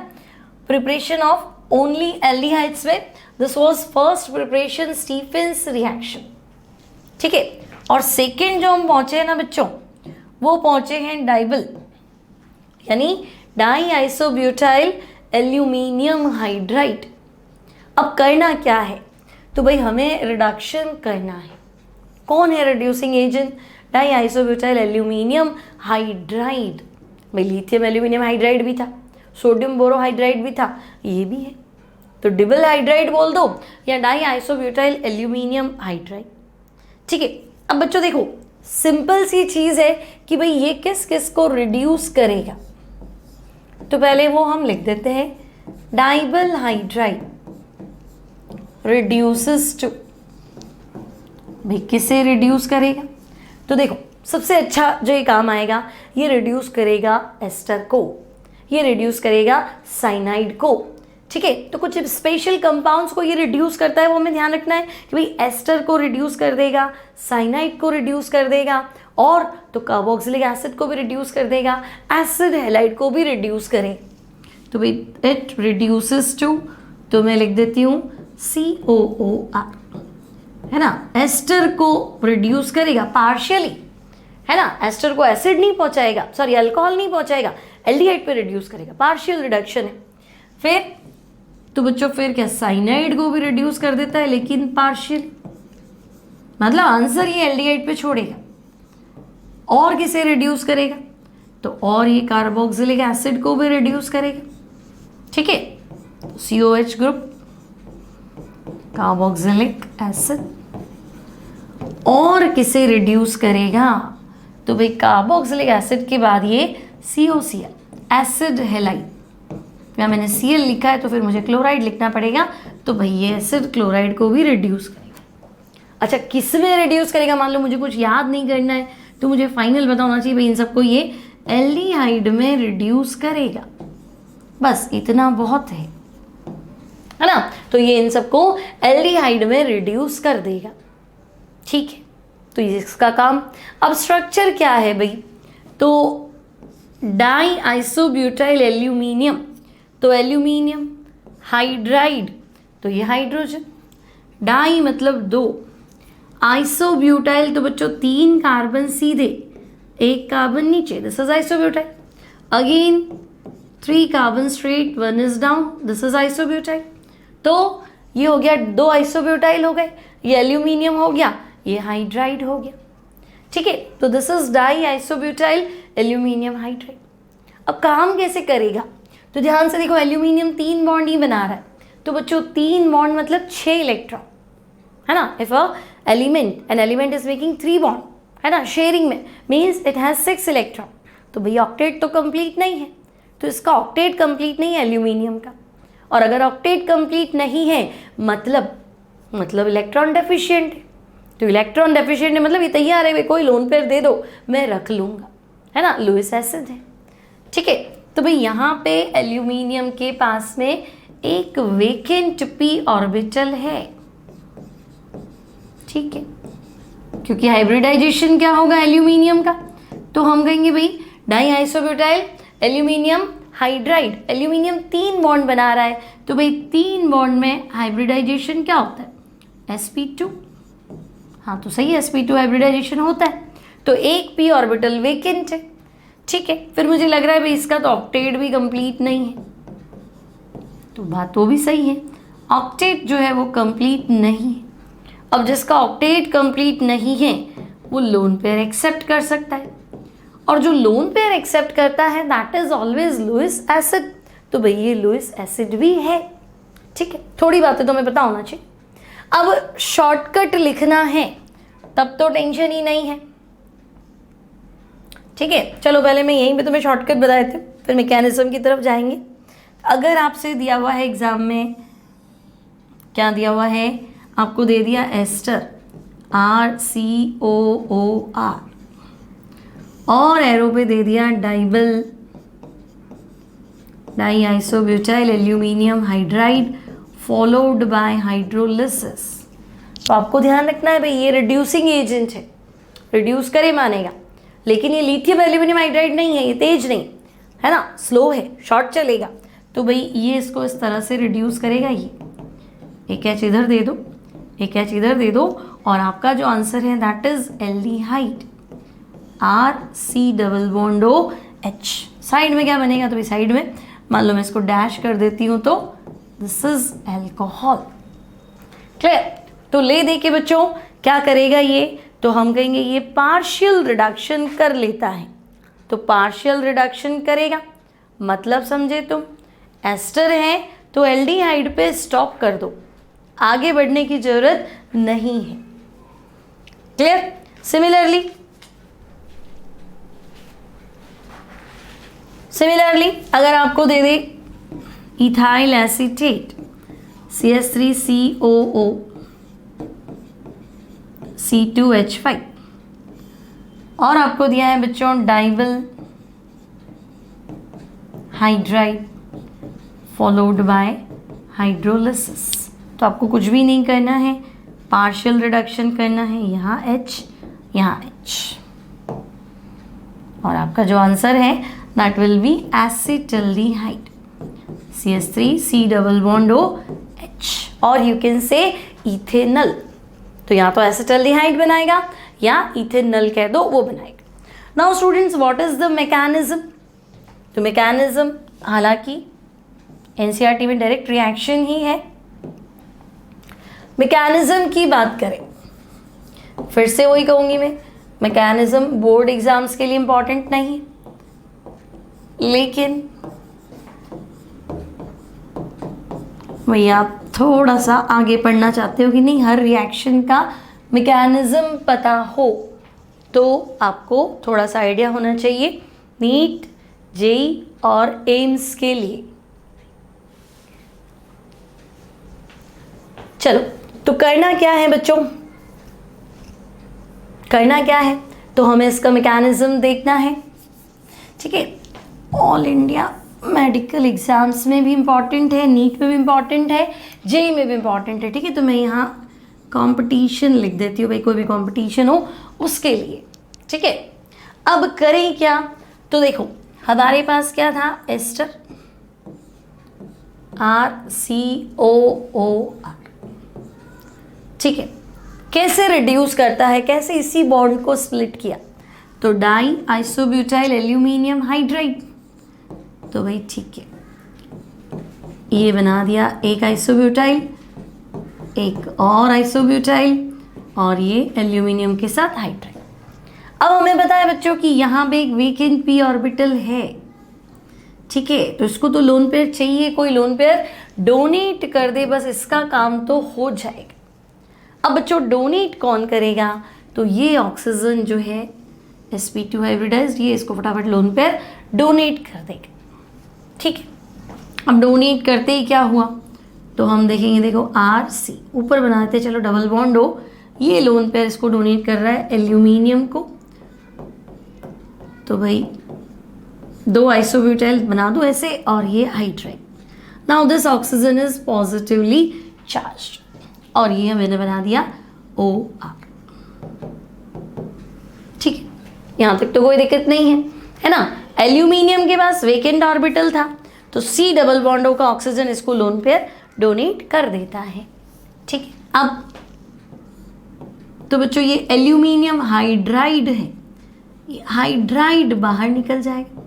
प्रिपरेशन ऑफ ओनली एल्डिहाइड्स में, this was first preparation Stephens reaction, ठीक है। और सेकेंड जो हम पहुंचे हैं ना बच्चों, वो पहुंचे हैं डाइबल, यानी डाई आइसोब्यूटाइल एल्यूमिनियम हाइड्राइड। अब करना क्या है, तो भाई हमें रिडक्शन करना है। कौन है reducing agent, die isobutyl aluminium hydride. भाई लिथियम एल्यूमिनियम हाइड्राइड भी था, सोडियम बोरोहाइड्राइड भी था, ये भी है, तो डिबल हाइड्राइड बोल दो या डाई आइसोब्यूटाइल एल्यूमिनियम हाइड्राइड, ठीक है। अब बच्चों देखो, सिंपल सी चीज है कि भाई ये किस किस को रिड्यूस करेगा, तो पहले वो हम लिख देते हैं, डाइबल हाइड्राइड रिड्यूसेस टू, भाई किसे रिड्यूस करेगा, तो देखो सबसे अच्छा जो ये काम आएगा, ये रिड्यूस करेगा एस्टर को, ये रिड्यूस करेगा साइनाइड को, ठीक है। तो कुछ स्पेशल कंपाउंड्स को ये रिड्यूस करता है, वो हमें ध्यान रखना है कि भाई एस्टर को रिड्यूस कर देगा, साइनाइड को रिड्यूस कर देगा, और तो कार्बोक्सिलिक एसिड को भी रिड्यूस कर देगा, एसिड हैलाइड को भी रिड्यूस करें, तो भाई इट रिड्यूसेस टू, तो मैं लिख देती हूँ COOR, है ना। एस्टर को रिड्यूस करेगा पार्शियली, है ना, एस्टर को एसिड नहीं पहुंचाएगा, सॉरी अल्कोहल नहीं पहुंचाएगा, एल्डिहाइड पे रिड्यूस करेगा, पार्शियल रिडक्शन है। फिर तो बच्चों फिर क्या, साइनाइड को भी रिड्यूस कर देता है लेकिन पार्शियल, मतलब आंसर ये एल्डिहाइड पे छोड़ेगा। और किसे रिड्यूस करेगा, तो और ये कार्बोक्सिलिक एसिड को भी रिड्यूस करेगा, ठीक है, तो COH ग्रुप, कार्बोक्सिलिक एसिड, और किसे रिड्यूस करेगा, तो भाई कार्बोक्सिलिक एसिड के बाद ये COCl एसिड हैलाइड, या मैंने Cl लिखा है तो फिर मुझे क्लोराइड लिखना पड़ेगा, तो भाई ये एसिड क्लोराइड को भी रिड्यूस करेगा। अच्छा, किस में रिड्यूस करेगा, मान लो मुझे कुछ याद नहीं करना है, तो मुझे फाइनल पता होना चाहिए भाई इन सबको ये एल्डिहाइड में रिड्यूस करेगा, बस इतना बहुत है ना, तो ये इन सबको एल्डिहाइड में रिड्यूस कर देगा, ठीक है। तो ये इसका काम। अब स्ट्रक्चर क्या है भाई, तो डाई आइसोब्यूटाइल एल्यूमिनियम, तो एल्यूमिनियम, हाइड्राइड तो ये हाइड्रोजन, डाई मतलब 2, आइसोब्यूटाइल तो बच्चों 3 कार्बन सीधे, 1 कार्बन नीचे, this is isobutyl. Again 3 carbon straight, 1 is down, this is isobutyl. तो ये हो गया 2 आइसोब्यूटाइल हो गए, ये एल्यूमिनियम हो गया, ये हाइड्राइड हो गया। ठीक है, तो this is die isobutyl aluminium hydride. अब काम कैसे करेगा, तो ध्यान से देखो, एल्यूमिनियम 3 बॉन्ड ही बना रहा है, तो बच्चों 3 बॉन्ड मतलब 6 इलेक्ट्रॉन, है ना। If an element is making 3 bond, है ना, शेयरिंग में, मीन्स इट हैज 6 इलेक्ट्रॉन। तो भाई ऑक्टेट तो कंप्लीट नहीं है, तो इसका ऑक्टेट कंप्लीट नहीं है एल्यूमिनियम का। और अगर ऑक्टेट कंप्लीट नहीं है मतलब इलेक्ट्रॉन डेफिशिएंट है। तो इलेक्ट्रॉन डेफिशिएंट है मतलब ये तैयार है, कोई लोन पेयर दे दो मैं रख लूँगा, है ना, लुईस एसिड है। ठीक है, तो भाई यहाँ पे एल्यूमिनियम के पास में एक वेकेंट पी ऑर्बिटल है। ठीक है, क्योंकि हाइब्रिडाइजेशन क्या होगा एल्यूमिनियम का, तो हम कहेंगे भाई die isobutyl aluminium hydride. Aluminium 3 bond बना रहा है, तो भाई 3 बॉन्ड में हाइब्रिडाइजेशन क्या होता है, sp2। हाँ तो सही है, sp2 हाइब्रिडाइजेशन होता है, तो एक p ऑर्बिटल वेकेंट है। ठीक है, फिर मुझे लग रहा है भाई इसका तो ऑक्टेट भी कंप्लीट नहीं है, तो बात वो भी सही है, ऑक्टेट जो है वो कंप्लीट नहीं है। अब जिसका ऑक्टेट कंप्लीट नहीं है वो लोन पेयर एक्सेप्ट कर सकता है, और जो लोन पेयर एक्सेप्ट करता है that is always Lewis acid. तो भाई ये लुईस एसिड भी है। ठीक है, थोड़ी बातें तो हमें पता होना चाहिए। अब शॉर्टकट लिखना है तब तो टेंशन ही नहीं है। ठीक है, चलो पहले मैं यहीं पे तुम्हें शॉर्टकट बता देती हूँ, फिर मैकेनिज्म की तरफ जाएंगे। अगर आपसे दिया हुआ है एग्जाम में, क्या दिया हुआ है, आपको दे दिया एस्टर RCOOR और एरो पे दे दिया DIBAL di isobutyl aluminium hydride followed by hydrolysis. तो आपको ध्यान रखना है भाई ये रिड्यूसिंग एजेंट है, रिड्यूस करे मानेगा, लेकिन ये लिथियम एल्यूमिनियम हाइड्राइड नहीं है, ये तेज नहीं है ना, स्लो है, शॉर्ट चलेगा। तो भाई ये इसको इस तरह से रिड्यूस करेगा। ये एक एच इधर दे दो, एक एच इधर दे दो, और आपका जो आंसर है that is aldehyde RC⋯OH। Side में क्या बनेगा, तो साइड में मान लो मैं इसको डैश कर देती हूँ, तो दिस इज एल्कोहल। क्लियर, तो ले दे के बच्चों क्या करेगा ये, तो हम कहेंगे ये पार्शियल रिडक्शन कर लेता है। तो पार्शियल रिडक्शन करेगा मतलब समझे तुम, एस्टर है तो एल्डिहाइड पे स्टॉप कर दो, आगे बढ़ने की जरूरत नहीं है। क्लियर। सिमिलरली अगर आपको दे दे इथाइल एसीटेट CH3COO C2H5 और आपको दिया है बच्चों डाइबल हाइड्राइड फॉलोड बाय हाइड्रोलिसिस, तो आपको कुछ भी नहीं करना है, पार्शियल रिडक्शन करना है, यहाँ H यहाँ H, और आपका जो आंसर है that will B acetaldehyde CH3C⋯OH और यू कैन से इथेनल। तो या तो एसिटल्डिहाइड बनाएगा या इथेनल कह दो वो बनाएगा। Now students what is the mechanism, तो मैकेनिज्म हालांकि एनसीईआरटी में डायरेक्ट रिएक्शन ही है। मैकेनिज्म की बात करें, फिर से वही कहूंगी मैं, मैकेनिज्म बोर्ड एग्जाम्स के लिए इंपॉर्टेंट नहीं है, लेकिन वही आप थोड़ा सा आगे पढ़ना चाहते हो कि नहीं, हर रिएक्शन का मैकेनिज्म पता हो तो आपको थोड़ा सा आइडिया होना चाहिए नीट, जेई और एम्स के लिए। चलो तो करना क्या है बच्चों, करना क्या है, तो हमें इसका मैकेनिज्म देखना है। ठीक है, ऑल इंडिया मेडिकल एग्जाम्स में भी इम्पॉर्टेंट है, नीट में भी इम्पॉर्टेंट है, जेई में भी इम्पॉर्टेंट है। ठीक है, तो मैं यहाँ कंपटीशन लिख देती हूँ, भाई कोई भी कंपटीशन हो उसके लिए। ठीक है, अब करें क्या, तो देखो हमारे पास क्या था, एस्टर RCOOR। ठीक है, कैसे रिड्यूस करता है, कैसे इसी बॉन्ड को स्प्लिट किया, तो डाई आइसोब्यूटाइल एल्यूमिनियम हाइड्राइड तो भाई ठीक है, ये बना दिया एक आइसोब्यूटाइल, एक और आइसोब्यूटाइल, और ये एल्यूमिनियम के साथ हाइड्राइड। अब हमें पता है बच्चों कि यहाँ पे एक वेकेंट पी ऑर्बिटल है, ठीक है, तो इसको तो लोन पेयर चाहिए, कोई लोन पेयर डोनेट कर दे, बस इसका काम तो हो जाएगा। अब बच्चों डोनेट कौन करेगा, तो ये ऑक्सीजन जो है sp2 हाइब्रिडाइज्ड, ये इसको फटाफट लोन पेयर डोनेट कर देगा, ठीक है। अब डोनेट करते ही क्या हुआ, तो हम देखेंगे, देखो RC ऊपर बना देते, चलो डबल बॉन्ड हो, ये लोन पेयर इसको डोनेट कर रहा है एल्यूमिनियम को, तो भाई 2 आइसोब्यूटाइल बना दो ऐसे, और ये hydride. Now this oxygen is positively charged, और ये मैंने बना दिया OR, ठीक है, यहाँ तक तो कोई दिक्कत नहीं है ना। एल्यूमिनियम के पास वेकेंट ऑर्बिटल था, तो C डबल बॉन्ड O का ऑक्सीजन इसको लोन पेयर डोनेट कर देता है, ठीक है। अब तो बच्चों ये एल्यूमिनियम हाइड्राइड है, ये हाइड्राइड बाहर निकल जाएगा,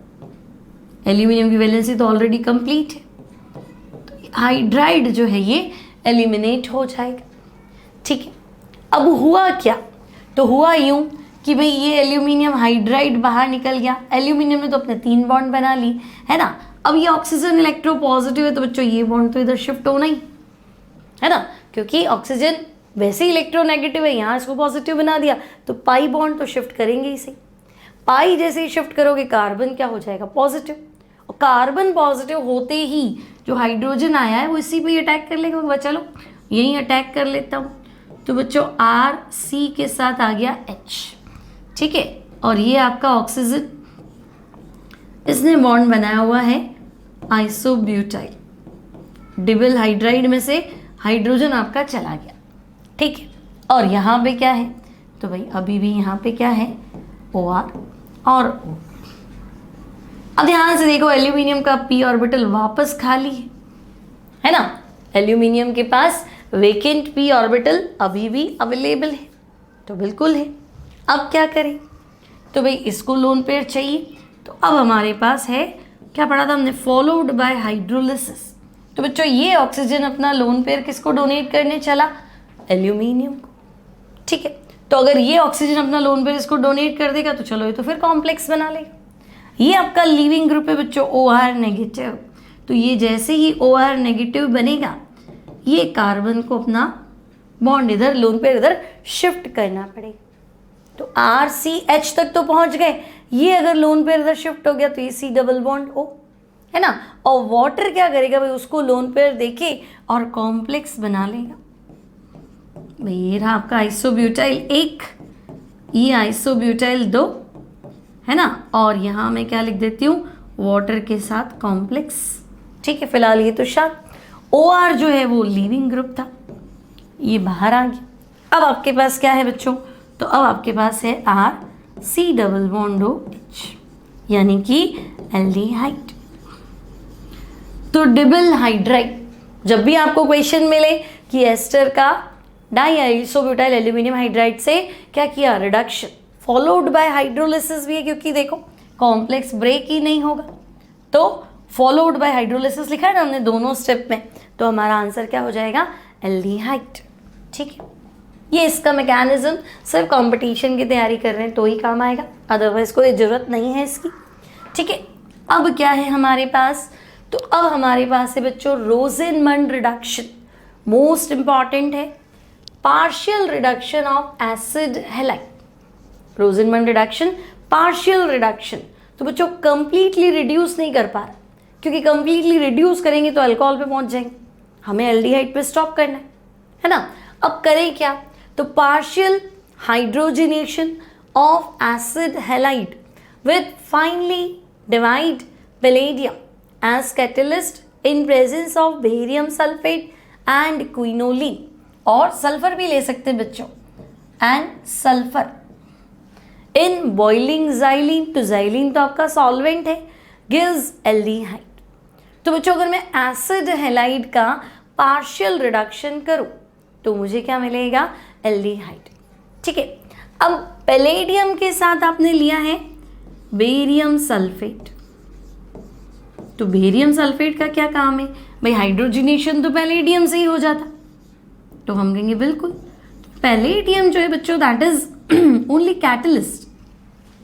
एल्यूमिनियम की वैलेंसी तो ऑलरेडी कंप्लीट है, तो हाइड्राइड जो है ये एलिमिनेट हो जाएगा, ठीक है। अब हुआ क्या, तो हुआ यूं कि भाई ये एल्यूमिनियम हाइड्राइड बाहर निकल गया, एल्यूमिनियम ने तो अपने 3 बॉन्ड बना ली, है ना। अब ये ऑक्सीजन इलेक्ट्रोपॉजिटिव है, तो बच्चों ये बॉन्ड तो इधर शिफ्ट होना ही है ना, क्योंकि ऑक्सीजन वैसे ही इलेक्ट्रोनेगेटिव है, यहाँ इसको पॉजिटिव बना दिया, तो पाई बॉन्ड तो शिफ्ट करेंगे ही सही। पाई जैसे ही शिफ्ट करोगे कार्बन क्या हो जाएगा, पॉजिटिव, और कार्बन पॉजिटिव होते ही जो हाइड्रोजन आया है वो इसी पे अटैक कर लेगा, चलो यहीं अटैक कर लेता हूँ, तो बच्चों RC के साथ आ गया H, ठीक है, और ये आपका ऑक्सीजन, इसने बॉन्ड बनाया हुआ है आइसोब्यूटाइल, डबल हाइड्राइड में से हाइड्रोजन आपका चला गया, ठीक है। और यहाँ पे क्या है, तो भाई अभी भी यहाँ पे क्या है, OR और O। अब ध्यान से देखो, एल्यूमिनियम का p ऑर्बिटल वापस खाली है ना, एल्यूमिनियम के पास वेकेंट p ऑर्बिटल अभी भी अवेलेबल है, तो बिल्कुल है। अब क्या करें, तो भाई इसको लोन पेयर चाहिए, तो अब हमारे पास है, क्या पढ़ा था हमने, फॉलोड बाय हाइड्रोलिसिस, तो बच्चों ये ऑक्सीजन अपना लोन पेयर किसको डोनेट करने चला, एल्यूमिनियम को, ठीक है। तो अगर ये ऑक्सीजन अपना लोन पेयर इसको डोनेट कर देगा, तो चलो ये तो फिर कॉम्प्लेक्स बना लेगा। ये आपका लीविंग ग्रुप है बच्चों OR नेगेटिव, तो ये जैसे ही OR नेगेटिव बनेगा, ये कार्बन को अपना बॉन्ड इधर लोन पेयर इधर शिफ्ट करना पड़ेगा, तो RCH तक तो पहुंच गए, ये अगर लोन पेयर इधर शिफ्ट हो गया तो ये C डबल बॉन्ड O है ना, और वाटर क्या करेगा भाई, उसको लोन पेयर देके और कॉम्प्लेक्स बना लेगा। भाई ये रहा आपका आइसोब्यूटाइल 1, ये आइसोब्यूटाइल 2 है ना, और यहाँ मैं क्या लिख देती हूँ, वाटर के साथ कॉम्प्लेक्स, ठीक है। फिलहाल ये तो शायद OR जो है वो लीविंग ग्रुप था, ये बाहर आ गया। अब आपके पास क्या है बच्चों, तो अब आपके पास है RC डबल बॉन्ड OH, यानी कि एल्डिहाइड। तो डबल हाइड्राइड, जब भी आपको क्वेश्चन मिले कि एस्टर का डाई आइसोब्यूटाइल एल्यूमिनियम हाइड्राइड से क्या किया, रिडक्शन, फॉलोड बाय हाइड्रोलिसिस भी है, क्योंकि देखो कॉम्प्लेक्स ब्रेक ही नहीं होगा, तो फॉलोड बाय हाइड्रोलिसिस लिखा है ना हमने दोनों स्टेप में, तो हमारा आंसर क्या हो जाएगा, एल्डिहाइड, ठीक है। ये इसका मैकेनिज्म सिर्फ कंपटीशन की तैयारी कर रहे हैं तो ही काम आएगा, अदरवाइज कोई ज़रूरत नहीं है इसकी, ठीक है। अब क्या है हमारे पास, तो अब हमारे पास है बच्चों रोज़ेनमंड रिडक्शन, मोस्ट इंपॉर्टेंट है, partial reduction of acid halide, Rosenmund reduction, partial reduction, तो बच्चों कंप्लीटली रिड्यूस नहीं कर पा रहा, क्योंकि कंप्लीटली रिड्यूस करेंगे तो अल्कोहल पे पहुंच जाएंगे, हमें एल्डिहाइड पे स्टॉप करना है ना। अब करें क्या, तो partial hydrogenation of acid halide with finally divide palladium as catalyst in presence of barium sulfate and quinoline, और सल्फर भी ले सकते हैं बच्चों, and sulphur in boiling xylene, तो xylene तो आपका सॉल्वेंट है, गिव्स एल्डिहाइड। तो बच्चों अगर मैं एसिड हैलाइड का पार्शियल रिडक्शन करूं तो मुझे क्या मिलेगा, एल्डिहाइड, ठीक है। अब पैलेडियम के साथ आपने लिया है बेरियम सल्फेट, तो बेरियम सल्फेट का क्या काम है भाई, हाइड्रोजनेशन तो पैलेडियम से ही हो जाता, तो हम कहेंगे बिल्कुल पैलेडियम जो है बच्चों that is only catalyst.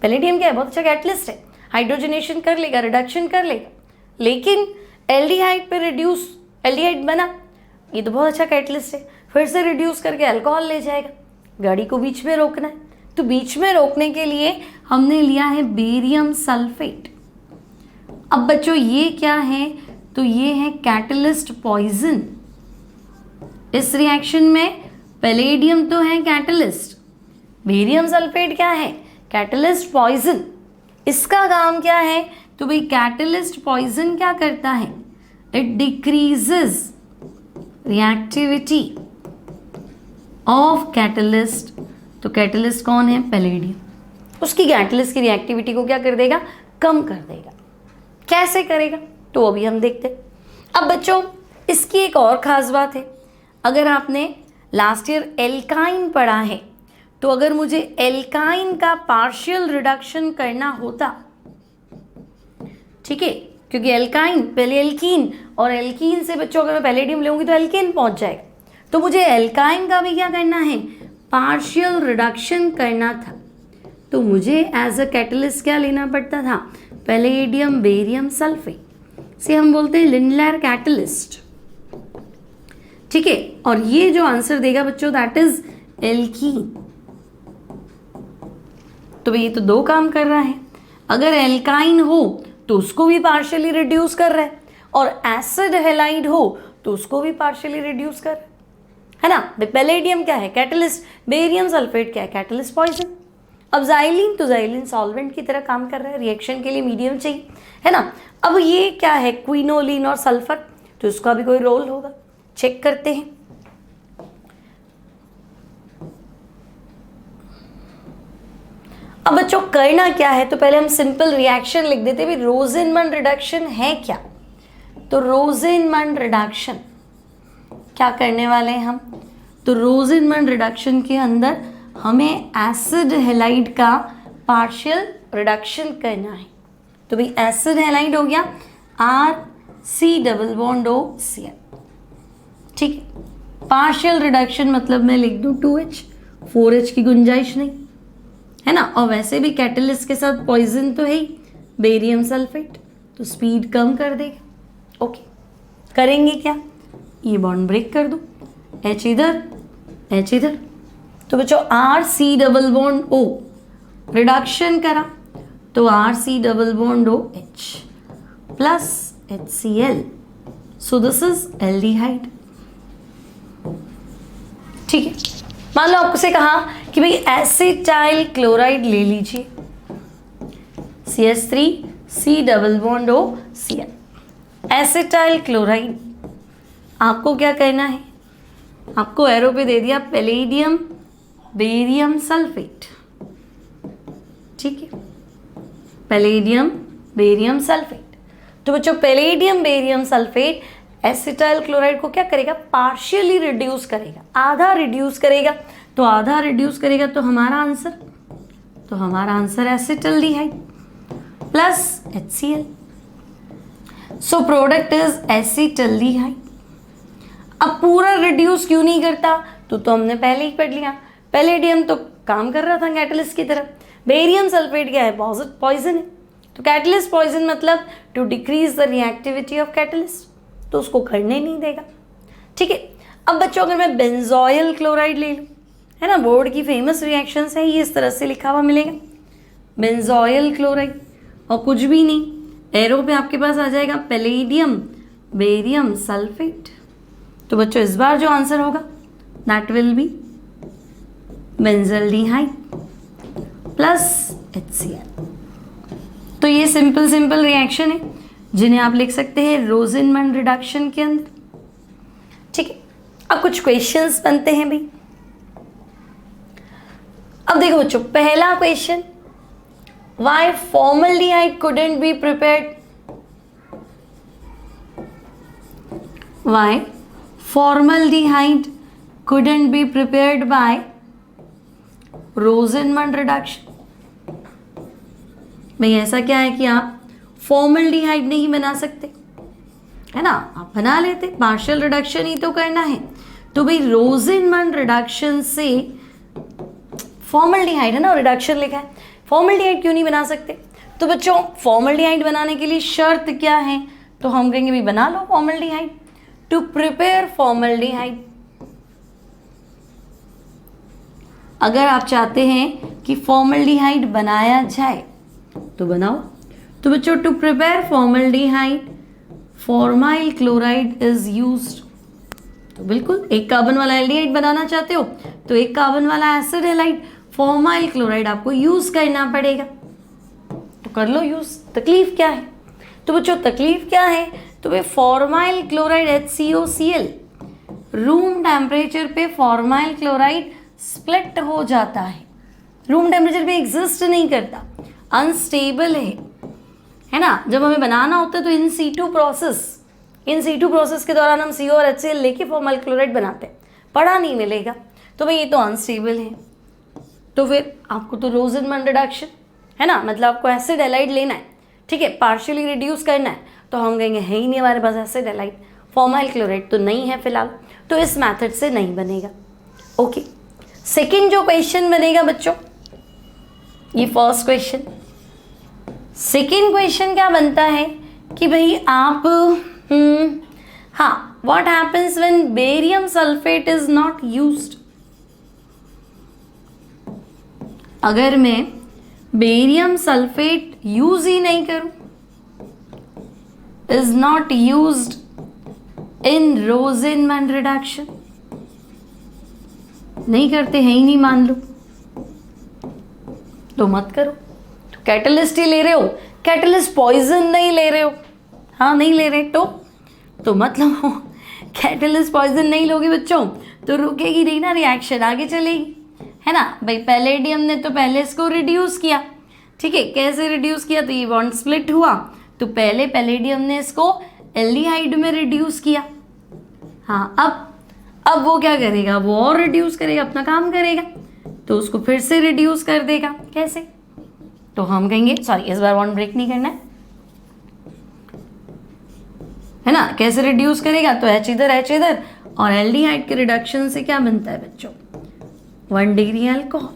Palladium क्या है, बहुत अच्छा कैटलिस्ट है, हाइड्रोजनेशन कर लेगा, रिडक्शन कर लेगा, लेकिन एल्डिहाइड पे रिड्यूस, एल्डिहाइड बना, ये तो बहुत अच्छा कैटलिस्ट है, फिर से रिड्यूस करके अल्कोहल ले जाएगा, गाड़ी को बीच में रोकना है, तो बीच में रोकने के लिए हमने लिया है बेरियम सल्फेट। अब बच्चों ये क्या है, तो ये है कैटलिस्ट पॉइजन। इस रिएक्शन में पैलेडियम तो है कैटलिस्ट, बेरियम सल्फेट क्या है, कैटलिस्ट पॉइजन। इसका काम क्या है, तो भाई कैटलिस्ट पॉइजन क्या करता है, it decreases reactivity of catalyst. तो कैटलिस्ट कौन है, पैलेडियम, उसकी कैटलिस्ट की रिएक्टिविटी को क्या कर देगा, कम कर देगा। कैसे करेगा, तो अभी हम देखते हैं। अब बच्चों इसकी एक और ख़ास बात है, अगर आपने लास्ट ईयर एल्काइन पढ़ा है, तो अगर मुझे एल्काइन का पार्शियल रिडक्शन करना होता, ठीक है, क्योंकि एल्काइन पहले एल्कीन, और एल्कीन से बच्चों अगर मैं पैलेडियम लूँगी तो एल्केन पहुँच जाएगा, तो मुझे एल्काइन का भी क्या करना है, पार्शियल रिडक्शन करना था, तो मुझे एज अ कैटलिस्ट क्या लेना पड़ता था, पैलेडियम बेरियम सल्फेट, से हम बोलते हैं लिंडलर कैटलिस्ट, ठीक है। और ये जो आंसर देगा बच्चों दैट इज एल्कीन। तो भाई ये तो दो काम कर रहा है, अगर एल्काइन हो तो उसको भी पार्शियली रिड्यूस कर रहा है, और एसिड हैलाइड हो तो उसको भी पार्शियली रिड्यूस कर रहा है ना। पैलेडियम क्या है, कैटलिस्ट, बेरियम सल्फेट क्या है, कैटलिस्ट पॉइजन। अब जाइलिन, तो जाइलिन सॉल्वेंट की तरह काम कर रहा है, रिएक्शन के लिए मीडियम चाहिए, है ना। अब ये क्या है, क्विनोलिन और सल्फर, तो इसका भी कोई रोल होगा, चेक करते हैं। अब बच्चों करना क्या है, तो पहले हम सिंपल रिएक्शन लिख देते हैं। रोजेनमंड रिडक्शन है क्या, तो रोजेनमंड रिडक्शन क्या करने वाले हैं हम, तो रोजेनमंड रिडक्शन के अंदर हमें एसिड हैलाइड का पार्शियल रिडक्शन करना है। तो भाई एसिड हैलाइड हो गया RC≡OCl, ठीक है। पार्शियल रिडक्शन मतलब मैं लिख दूं 2H, 4H की गुंजाइश नहीं, है ना। और वैसे भी कैटलिस्ट के साथ पॉइजन तो है ही, बेरियम सल्फेट, तो स्पीड कम कर देगा। ओके, करेंगे क्या, ये बॉन्ड ब्रेक कर दो, H इधर H इधर, तो बच्चों RC≡O रिडक्शन करा, तो RC≡OH plus HCl, so this is aldehyde, ठीक है। मान लो आपसे कहा कि भाई एसिटाइल क्लोराइड ले लीजिए, CH3C≡OCl, एसिटाइल क्लोराइड, आपको क्या करना है, आपको एरो पे दे दिया पैलेडियम बेरियम सल्फेट, ठीक है, पैलेडियम बेरियम सल्फेट। तो बच्चों palladium barium sulphate acetyl chloride को क्या करेगा, पार्शियली रिड्यूस करेगा, आधा रिड्यूस करेगा, तो आधा रिड्यूस करेगा तो हमारा answer acetaldehyde plus HCl, so product is acetaldehyde. अब पूरा रिड्यूस क्यों नहीं करता, तो हमने पहले ही पढ़ लिया, पैलेडियम तो काम कर रहा था कैटलिस्ट की तरह, बेरियम सल्फेट क्या है, पॉइजन है, तो कैटलिस्ट पॉइजन मतलब to decrease the reactivity of catalyst, तो उसको करने नहीं देगा, ठीक है। अब बच्चों अगर मैं बेंजोइल क्लोराइड ले लूँ, है ना, बोर्ड की फेमस रिएक्शंस है, ये इस तरह से लिखा हुआ मिलेगा, बेंजोइल क्लोराइड, और कुछ भी नहीं, एरो पे आपके पास आ जाएगा पैलेडियम बेरियम सल्फेट। तो बच्चों इस बार जो आंसर होगा that will B benzaldehyde plus HCl। तो ये सिंपल रिएक्शन है जिन्हें आप लिख सकते हैं रोजेनमंड रिडक्शन के अंदर, ठीक है। अब कुछ क्वेश्चंस बनते हैं भाई। अब देखो बच्चों, पहला question, why formaldehyde couldn't be prepared, why formaldehyde couldn't be prepared by Rosenmund reduction. भाई ऐसा क्या है कि आप फॉर्मल्डिहाइड नहीं बना सकते, है ना, आप बना लेते, पार्शियल रिडक्शन ही तो करना है। तो भाई रोजेनमंड रिडक्शन से फॉर्मल्डिहाइड, है ना, रिडक्शन लिखा है, फॉर्मल्डिहाइड क्यों नहीं बना सकते? तो बच्चों फॉर्मल्डिहाइड बनाने के लिए शर्त क्या है? तो हम कहेंगे भाई बना लो फॉर्मल्डिहाइड। टू प्रिपेयर फॉर्मल्डिहाइड, अगर आप चाहते हैं कि फॉर्मल्डिहाइड बनाया जाए तो बनाओ। तो बच्चों to prepare formaldehyde formyl chloride is used. तो बिल्कुल एक कार्बन वाला एल्डिहाइड बनाना चाहते हो तो एक कार्बन वाला एसिड हैलाइड फॉर्माइल क्लोराइड आपको यूज करना पड़ेगा, तो कर लो यूज। तकलीफ क्या है? तो बच्चों तकलीफ क्या है? तो भाई formyl chloride HCOCl, room temperature पे फॉर्माइल क्लोराइड स्प्लिट हो जाता है, रूम टेम्परेचर पे एग्जिस्ट नहीं करता, अनस्टेबल है ना। जब हमें बनाना होता है तो इन सीटू प्रोसेस के दौरान हम CO और HCl लेके फॉर्माइल क्लोराइड बनाते हैं, पढ़ा नहीं मिलेगा। तो भाई ये तो अनस्टेबल है, तो फिर आपको तो रोजेनमंड रिडक्शन, है ना, मतलब आपको एसिड हैलाइड लेना है, ठीक है, पार्शियली रिड्यूस करना है। तो हम कहेंगे है ही नहीं हमारे पास एसिड हैलाइड, फॉर्माइल क्लोराइड तो नहीं है फिलहाल, तो इस मेथड से नहीं बनेगा। ओके, सेकेंड जो क्वेश्चन बनेगा बच्चों, ये फर्स्ट क्वेश्चन, सेकेंड क्वेश्चन क्या बनता है कि भाई आप हाँ, what happens when barium sulphate is not used. अगर मैं बेरियम सल्फेट यूज ही नहीं करूं, is not used in Rosenmund reduction, नहीं करते हैं ही नहीं मान लो, तो मत करो। तो कैटलिस्ट ही ले रहे हो, कैटलिस्ट पॉइजन नहीं ले रहे हो, हाँ नहीं ले रहे तो मत लो। कैटलिस्ट पॉइजन नहीं लोगे बच्चों तो रुकेगी नहीं ना रिएक्शन, आगे चलेगी, है ना। भाई पैलेडियम ने तो पहले इसको रिड्यूस किया, ठीक है, कैसे रिड्यूस किया? तो ये बॉन्ड स्प्लिट हुआ, तो पहले पैलेडियम ने इसको एल्डिहाइड में रिड्यूस किया, हाँ अब वो क्या करेगा? वो और रिड्यूस करेगा, अपना काम करेगा, तो उसको फिर से रिड्यूस कर देगा। कैसे? तो हम कहेंगे सॉरी, इस बार बॉन्ड ब्रेक नहीं करना है ना। कैसे रिड्यूस करेगा? तो H इधर और एल्डिहाइड के रिडक्शन से क्या बनता है बच्चों? 1 डिग्री अल्कोहल,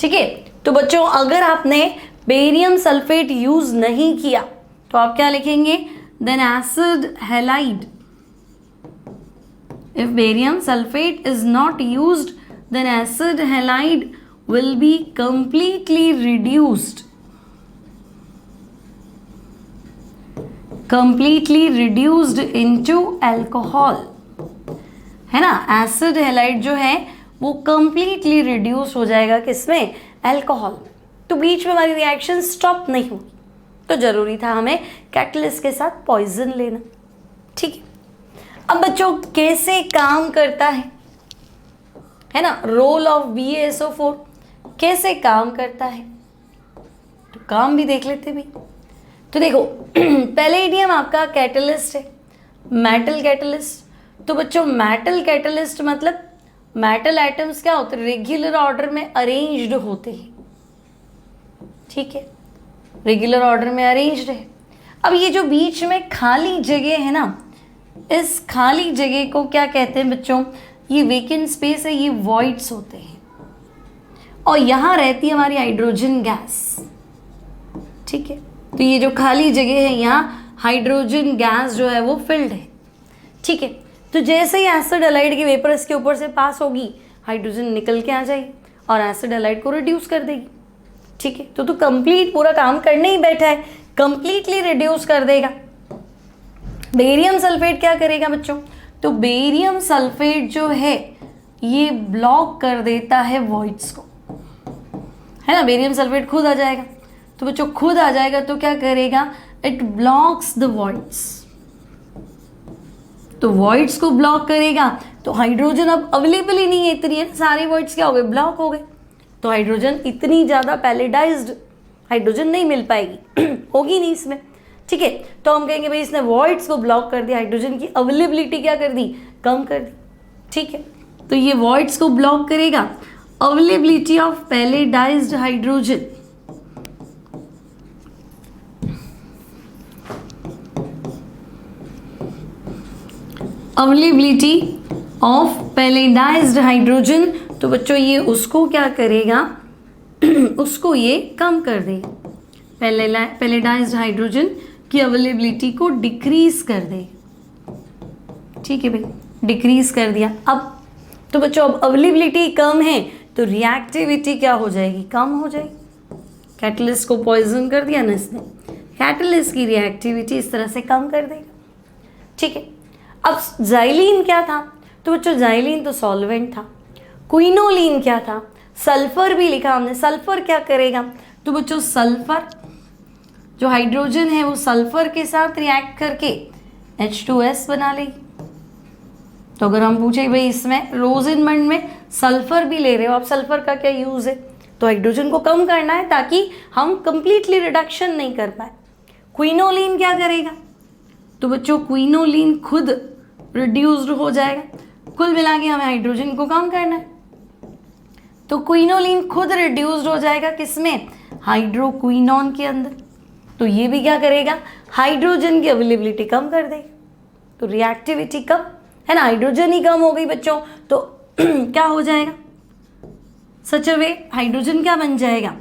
ठीक है। तो बच्चों अगर आपने बेरियम सल्फेट यूज नहीं किया तो आप क्या लिखेंगे? Then acid halide. If barium sulfate is not used, then acid halide will be completely reduced. Completely reduced into alcohol, है ना। एसिड हैलाइड जो है वो completely reduce हो जाएगा किसमें? अल्कोहल। तो बीच में हमारी रिएक्शन स्टॉप नहीं होगी, तो जरूरी था हमें कैटलिस्ट के साथ पॉइजन लेना, ठीक है। अब बच्चों कैसे काम करता है ना, रोल ऑफ BaSO4 कैसे काम करता है, तो काम भी देख लेते भी। तो देखो पैलेडियम आपका कैटलिस्ट है, मेटल कैटलिस्ट। तो बच्चों मेटल कैटलिस्ट मतलब मेटल एटम्स क्या होते हैं? रेगुलर ऑर्डर में अरेंज्ड होते हैं, ठीक है, रेगुलर ऑर्डर में अरेंज्ड है। अब ये जो बीच में खाली जगह है ना, इस खाली जगह को क्या कहते हैं बच्चों? ये वेकेंट स्पेस है, ये वॉइड्स होते हैं, और यहाँ रहती है हमारी हाइड्रोजन गैस, ठीक है। तो ये जो खाली जगह है यहाँ हाइड्रोजन गैस जो है वो फिल्ड है, ठीक है। तो जैसे ही एसिड हैलाइड की वेपर इसके ऊपर से पास होगी, हाइड्रोजन निकल के आ जाएगी और एसिड हैलाइड को रिड्यूस कर देगी, ठीक है। तो कंप्लीट पूरा काम करने ही बैठा है, कंप्लीटली रिड्यूस कर देगा। बेरियम सल्फेट क्या करेगा बच्चों? तो बेरियम सल्फेट जो है ये ब्लॉक कर देता है वॉइड्स को, है ना। बेरियम सल्फेट खुद आ जाएगा, तो बच्चों खुद आ जाएगा तो क्या करेगा? It blocks the voids. तो वॉइड्स को ब्लॉक करेगा तो हाइड्रोजन अब अवेलेबल ही नहीं है, इतनी है, सारे वॉइड्स क्या हो गए? ब्लॉक हो गए। तो हाइड्रोजन इतनी ज़्यादा पैलेडाइज्ड हाइड्रोजन नहीं मिल पाएगी, होगी नहीं इसमें, ठीक है। तो हम कहेंगे भाई इसने वॉइड्स को ब्लॉक कर दिया, हाइड्रोजन की अवेलेबिलिटी क्या कर दी? कम कर दी, ठीक है। तो ये वॉइड्स को ब्लॉक करेगा, availability of palladised hydrogen availability of palladised hydrogen, तो बच्चों ये उसको क्या करेगा, उसको ये कम कर देगा, पैलेडाइज्ड हाइड्रोजन की अवेलेबिलिटी को डिक्रीज कर देगा। ठीक है भाई, डिक्रीज कर दिया। अब तो बच्चों अब अवेलेबिलिटी कम है तो रिएक्टिविटी क्या हो जाएगी, कम हो जाएगी। कैटलिस्ट को पॉइजन कर दिया ना इसने, कैटलिस्ट की रिएक्टिविटी इस तरह से कम कर देगा। ठीक है, अब ज़ाइलीन क्या था, तो बच्चों ज़ाइलीन तो सॉल्वेंट था। क्विनोलिन क्या था, सल्फर भी लिखा हमने। सल्फर क्या करेगा, तो बच्चों सल्फर जो हाइड्रोजन है वो सल्फर के साथ रिएक्ट करके H2S बना लेगी। तो अगर हम पूछे भाई इसमें रोजेनमंड में सल्फर भी ले रहे हो आप, सल्फर का क्या यूज़ है, तो हाइड्रोजन को कम करना है ताकि हम कंप्लीटली रिडक्शन नहीं कर पाए। क्विनोलिन क्या करेगा, तो बच्चों क्विनोलिन खुद रिड्यूस्ड हो जाएगा। कुल मिला के हमें हाइड्रोजन को कम करना है, तो क्विनोलिन खुद रिड्यूस्ड हो जाएगा किसमें, हाइड्रोक्विनोन के अंदर। तो ये भी क्या करेगा, हाइड्रोजन की अवेलेबिलिटी कम कर देगा। तो रिएक्टिविटी कम है ना, हाइड्रोजन ही कम हो गई बच्चों, तो क्या हो जाएगा, सच वे हाइड्रोजन क्या बन जाएगा,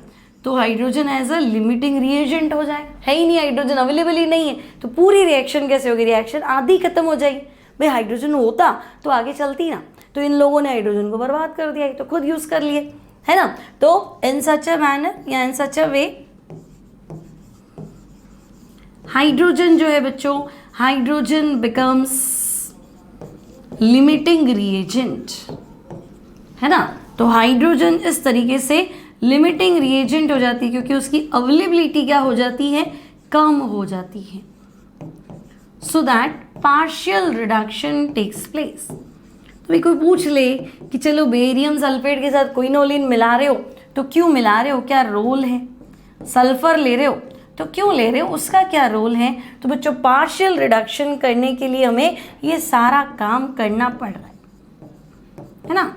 तो hydrogen as a limiting reagent हो जाएगा। है ही नहीं, हाइड्रोजन अवेलेबल ही नहीं है, तो पूरी रिएक्शन कैसे होगी, रिएक्शन आधी खत्म हो जाएगी। भाई हाइड्रोजन होता तो आगे चलती ना, तो इन लोगों ने हाइड्रोजन को बर्बाद कर दिया, तो खुद यूज कर लिए, है ना। तो इन सच अ मैनर या इन सच अ वे हाइड्रोजन जो है बच्चों, हाइड्रोजन बिकम्स लिमिटिंग रिएजेंट, है ना। तो हाइड्रोजन इस तरीके से लिमिटिंग रिएजेंट हो जाती है क्योंकि उसकी अवेलेबिलिटी क्या हो जाती है, कम हो जाती है। So that partial reduction takes place. तो भाई कोई पूछ ले कि चलो बेरियम सल्फेट के साथ क्विनोलिन मिला रहे हो, तो क्यों मिला रहे हो, क्या रोल है, सल्फर ले रहे हो तो क्यों ले रहे हो, उसका क्या रोल है। तो बच्चों पार्शियल रिडक्शन करने के लिए हमें ये सारा काम करना पड़ रहा है ना।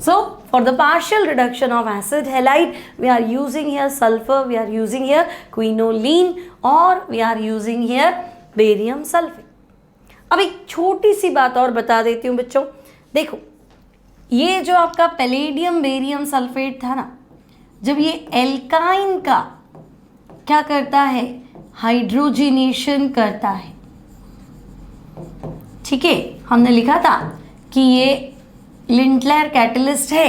So for the partial reduction of acid halide, we are using here sulfur, we are using here quinoline or we are using here barium sulfate. अब एक छोटी सी बात और बता देती हूँ बच्चों, देखो ये जो आपका पैलेडियम बेरियम सल्फेट था ना, जब ये एल्काइन का क्या करता है, हाइड्रोजिनेशन करता है। ठीक है, हमने लिखा था कि ये लिंटलर कैटलिस्ट है,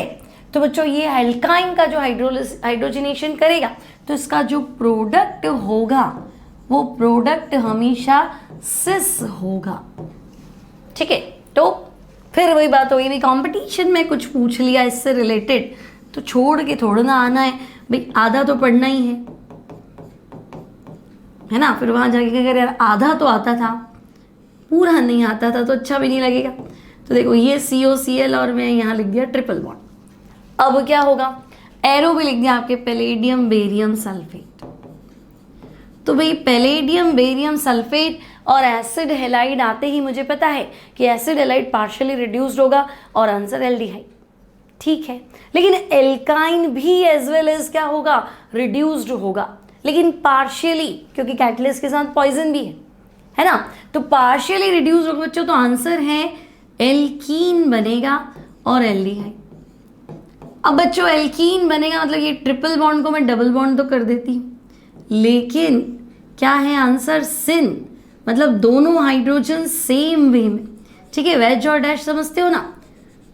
तो बच्चों ये एल्काइन का जो हाइड्रोजिनेशन करेगा तो इसका जो प्रोडक्ट होगा वो प्रोडक्ट हमेशा सिस होगा। ठीक है, तो फिर वही बात होगी, भी कंपटीशन में कुछ पूछ लिया इससे रिलेटेड तो छोड़ के थोड़ा ना आना है भाई, आधा तो पढ़ना ही है ना। फिर वहाँ जाके अगर यार आधा तो आता था पूरा नहीं आता था तो अच्छा भी नहीं लगेगा। तो देखो ये COCl और मैं यहाँ लिख दिया ट्रिपल बॉन्ड। अब क्या होगा, एरो भी लिख दिया आपके पैलेडियम बेरियम सल्फेट। तो भाई पैलेडियम बेरियम सल्फेट और एसिड हेलाइड आते ही मुझे पता है कि एसिड हेलाइड पार्शियली रिड्यूस्ड होगा और आंसर एल्डिहाइड। ठीक है, लेकिन एल्काइन भी एज वेल एज क्या होगा, रिड्यूस्ड होगा, लेकिन पार्शियली, क्योंकि कैटलिस्ट के साथ पॉइजन भी है ना। तो पार्शियली रिड्यूस्ड होगा बच्चों, तो आंसर है एल्कीन बनेगा और एल्डिहाइड। अब बच्चों एल्कीन बनेगा मतलब ये ट्रिपल बॉन्ड को मैं डबल बॉन्ड तो कर देती हूँ, लेकिन क्या है आंसर, सिन, मतलब दोनों हाइड्रोजन सेम वे में। ठीक है, वेज और डैश समझते हो ना,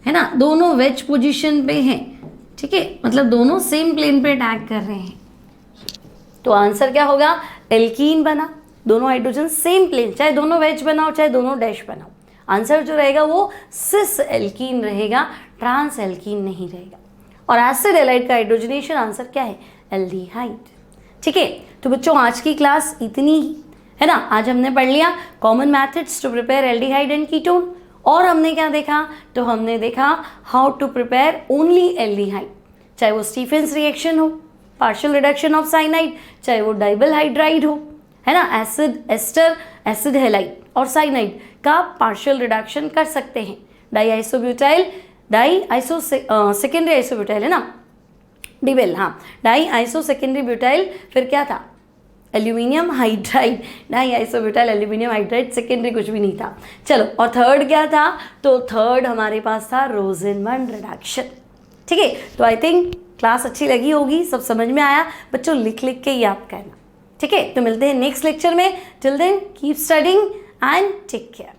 है ना, दोनों वेज पोजीशन पे हैं। ठीक है, मतलब दोनों सेम प्लेन पे अटैक कर रहे हैं, तो आंसर क्या होगा, एल्कीन बना, दोनों हाइड्रोजन सेम प्लेन, चाहे दोनों वेज बनाओ चाहे दोनों डैश बनाओ, आंसर जो रहेगा वो सिस एल्कीन रहेगा, ट्रांस एल्कीन नहीं रहेगा। और एसिड एलाइड का हाइड्रोजनेशन आंसर क्या है, एल्डिहाइड। ठीक है, तो बच्चों आज की क्लास इतनी ही है ना। आज हमने पढ़ लिया common methods to prepare aldehyde and ketone, और हमने क्या देखा, तो हमने देखा how to prepare only aldehyde, चाहे वो स्टीफेंस रिएक्शन हो, पार्शियल रिडक्शन ऑफ साइनाइड, चाहे वो डाइबल हाइड्राइड हो, है ना, एसिड एस्टर एसिड हेलाइड और साइनाइड का पार्शियल रिडक्शन कर सकते हैं। Di isobutyl, di iso secondary isobutyl है ना, डिबेल, हाँ, डाई आइसो सेकेंडरी ब्यूटाइल, फिर क्या था, aluminium hydride, die isobutyl aluminium hydride, secondary कुछ भी नहीं था। चलो, और थर्ड क्या था? तो थर्ड हमारे पास था रोजेनमंड रिडक्शन। ठीक है, तो आई थिंक क्लास अच्छी लगी होगी, सब समझ में आया। बच्चों लिख लिख के याद करना। ठीक है, तो मिलते हैं नेक्स्ट लेक्चर में। Till then keep studying and take care.